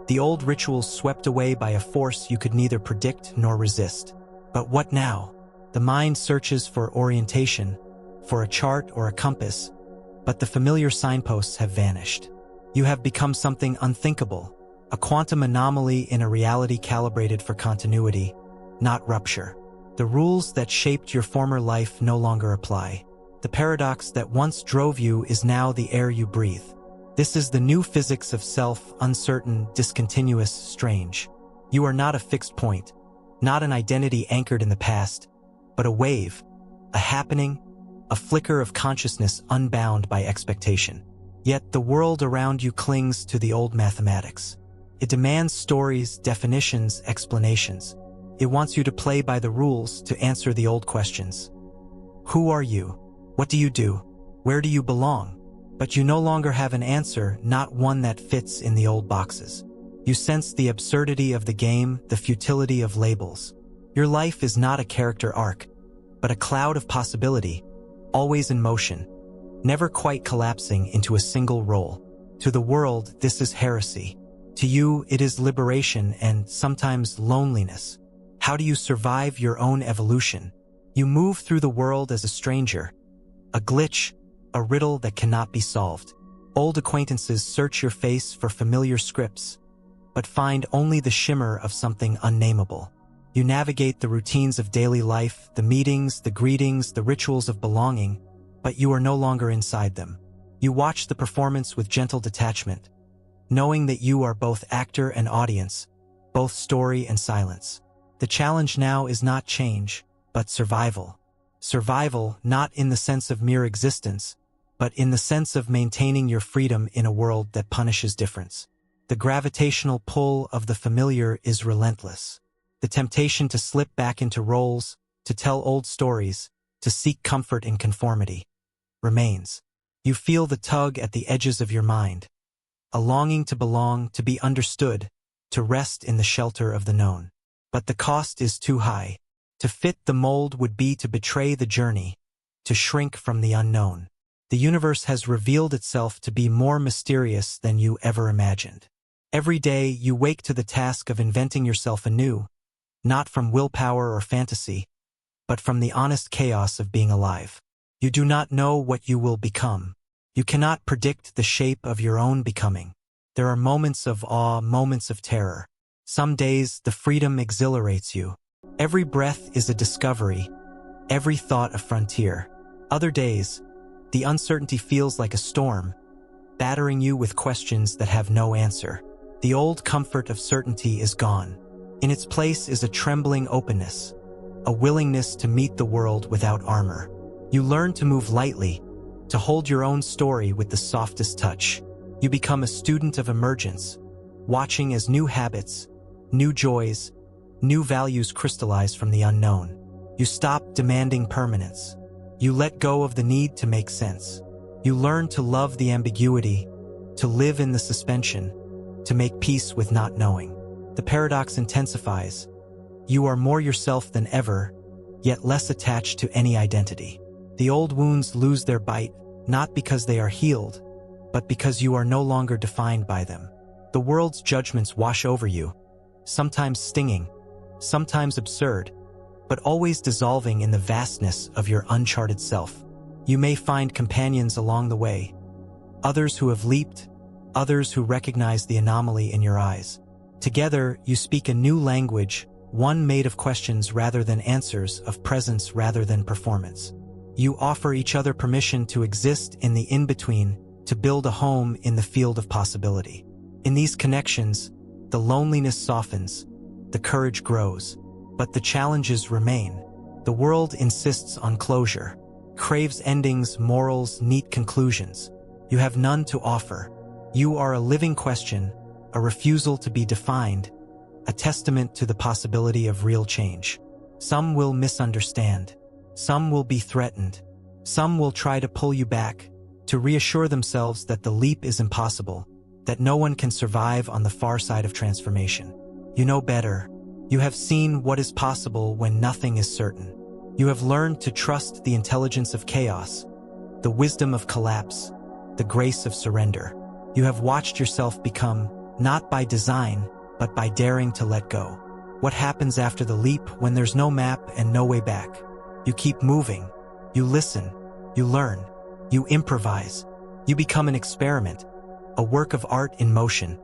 the old rituals swept away by a force you could neither predict nor resist. But what now? The mind searches for orientation, for a chart or a compass, but the familiar signposts have vanished. You have become something unthinkable, a quantum anomaly in a reality calibrated for continuity, not rupture. The rules that shaped your former life no longer apply. The paradox that once drove you is now the air you breathe. This is the new physics of self, uncertain, discontinuous, strange. You are not a fixed point, not an identity anchored in the past, but a wave, a happening, a flicker of consciousness unbound by expectation. Yet the world around you clings to the old mathematics. It demands stories, definitions, explanations. It wants you to play by the rules, to answer the old questions. Who are you? What do you do? Where do you belong? But you no longer have an answer, not one that fits in the old boxes. You sense the absurdity of the game, the futility of labels. Your life is not a character arc, but a cloud of possibility, always in motion, never quite collapsing into a single role. To the world, this is heresy. To you, it is liberation and sometimes loneliness. How do you survive your own evolution? You move through the world as a stranger, a glitch, a riddle that cannot be solved. Old acquaintances search your face for familiar scripts, but find only the shimmer of something unnameable. You navigate the routines of daily life, the meetings, the greetings, the rituals of belonging, but you are no longer inside them. You watch the performance with gentle detachment, knowing that you are both actor and audience, both story and silence. The challenge now is not change, but survival. Survival not in the sense of mere existence, but in the sense of maintaining your freedom in a world that punishes difference. The gravitational pull of the familiar is relentless. The temptation to slip back into roles, to tell old stories, to seek comfort in conformity, remains. You feel the tug at the edges of your mind, a longing to belong, to be understood, to rest in the shelter of the known. But the cost is too high. To fit the mold would be to betray the journey, to shrink from the unknown. The universe has revealed itself to be more mysterious than you ever imagined. Every day you wake to the task of inventing yourself anew, not from willpower or fantasy, but from the honest chaos of being alive. You do not know what you will become. You cannot predict the shape of your own becoming. There are moments of awe, moments of terror. Some days the freedom exhilarates you. Every breath is a discovery, every thought a frontier. Other days, the uncertainty feels like a storm, battering you with questions that have no answer. The old comfort of certainty is gone. In its place is a trembling openness, a willingness to meet the world without armor. You learn to move lightly, to hold your own story with the softest touch. You become a student of emergence, watching as new habits, new joys, new values crystallize from the unknown. You stop demanding permanence. You let go of the need to make sense. You learn to love the ambiguity, to live in the suspension, to make peace with not knowing. The paradox intensifies. You are more yourself than ever, yet less attached to any identity. The old wounds lose their bite, not because they are healed, but because you are no longer defined by them. The world's judgments wash over you, sometimes stinging, sometimes absurd, but always dissolving in the vastness of your uncharted self. You may find companions along the way, others who have leaped, others who recognize the anomaly in your eyes. Together, you speak a new language, one made of questions rather than answers, of presence rather than performance. You offer each other permission to exist in the in-between, to build a home in the field of possibility. In these connections, the loneliness softens, the courage grows, but the challenges remain. The world insists on closure, craves endings, morals, neat conclusions. You have none to offer. You are a living question, a refusal to be defined, a testament to the possibility of real change. Some will misunderstand. Some will be threatened. Some will try to pull you back, to reassure themselves that the leap is impossible, that no one can survive on the far side of transformation. You know better. You have seen what is possible when nothing is certain. You have learned to trust the intelligence of chaos, the wisdom of collapse, the grace of surrender. You have watched yourself become, not by design, but by daring to let go. What happens after the leap when there's no map and no way back? You keep moving. You listen. You learn. You improvise. You become an experiment, a work of art in motion,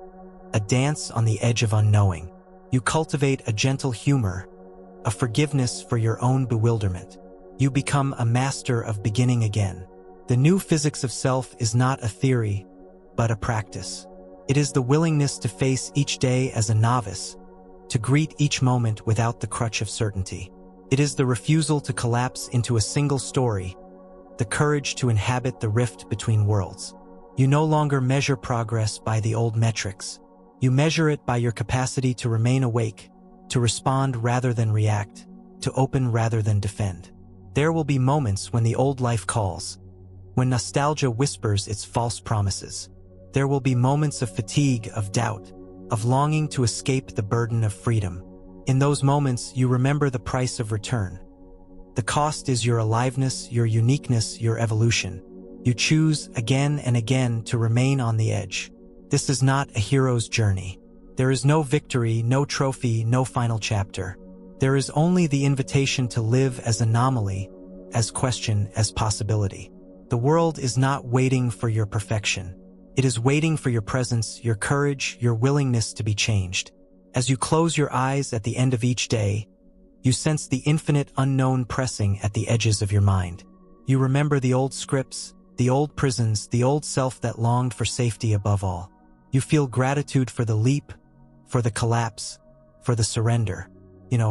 a dance on the edge of unknowing. You cultivate a gentle humor, a forgiveness for your own bewilderment. You become a master of beginning again. The new physics of self is not a theory, but a practice. It is the willingness to face each day as a novice, to greet each moment without the crutch of certainty. It is the refusal to collapse into a single story, the courage to inhabit the rift between worlds. You no longer measure progress by the old metrics. You measure it by your capacity to remain awake, to respond rather than react, to open rather than defend. There will be moments when the old life calls, when nostalgia whispers its false promises. There will be moments of fatigue, of doubt, of longing to escape the burden of freedom. In those moments, you remember the price of return. The cost is your aliveness, your uniqueness, your evolution. You choose again and again to remain on the edge. This is not a hero's journey. There is no victory, no trophy, no final chapter. There is only the invitation to live as anomaly, as question, as possibility. The world is not waiting for your perfection. It is waiting for your presence, your courage, your willingness to be changed. As you close your eyes at the end of each day, you sense the infinite unknown pressing at the edges of your mind. You remember the old scripts, the old prisons, the old self that longed for safety above all. You feel gratitude for the leap, for the collapse, for the surrender.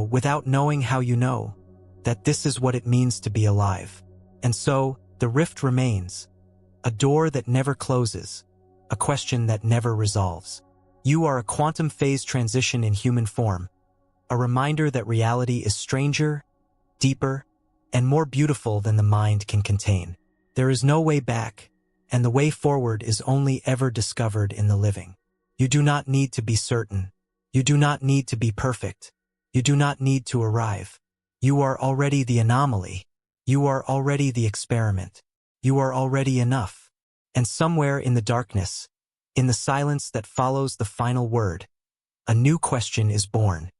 Without knowing how you know that this is what it means to be alive. And so, the rift remains, a door that never closes, a question that never resolves. You are a quantum phase transition in human form, a reminder that reality is stranger, deeper, and more beautiful than the mind can contain. There is no way back, and the way forward is only ever discovered in the living. You do not need to be certain. You do not need to be perfect. You do not need to arrive. You are already the anomaly. You are already the experiment. You are already enough. And somewhere in the darkness, in the silence that follows the final word, a new question is born.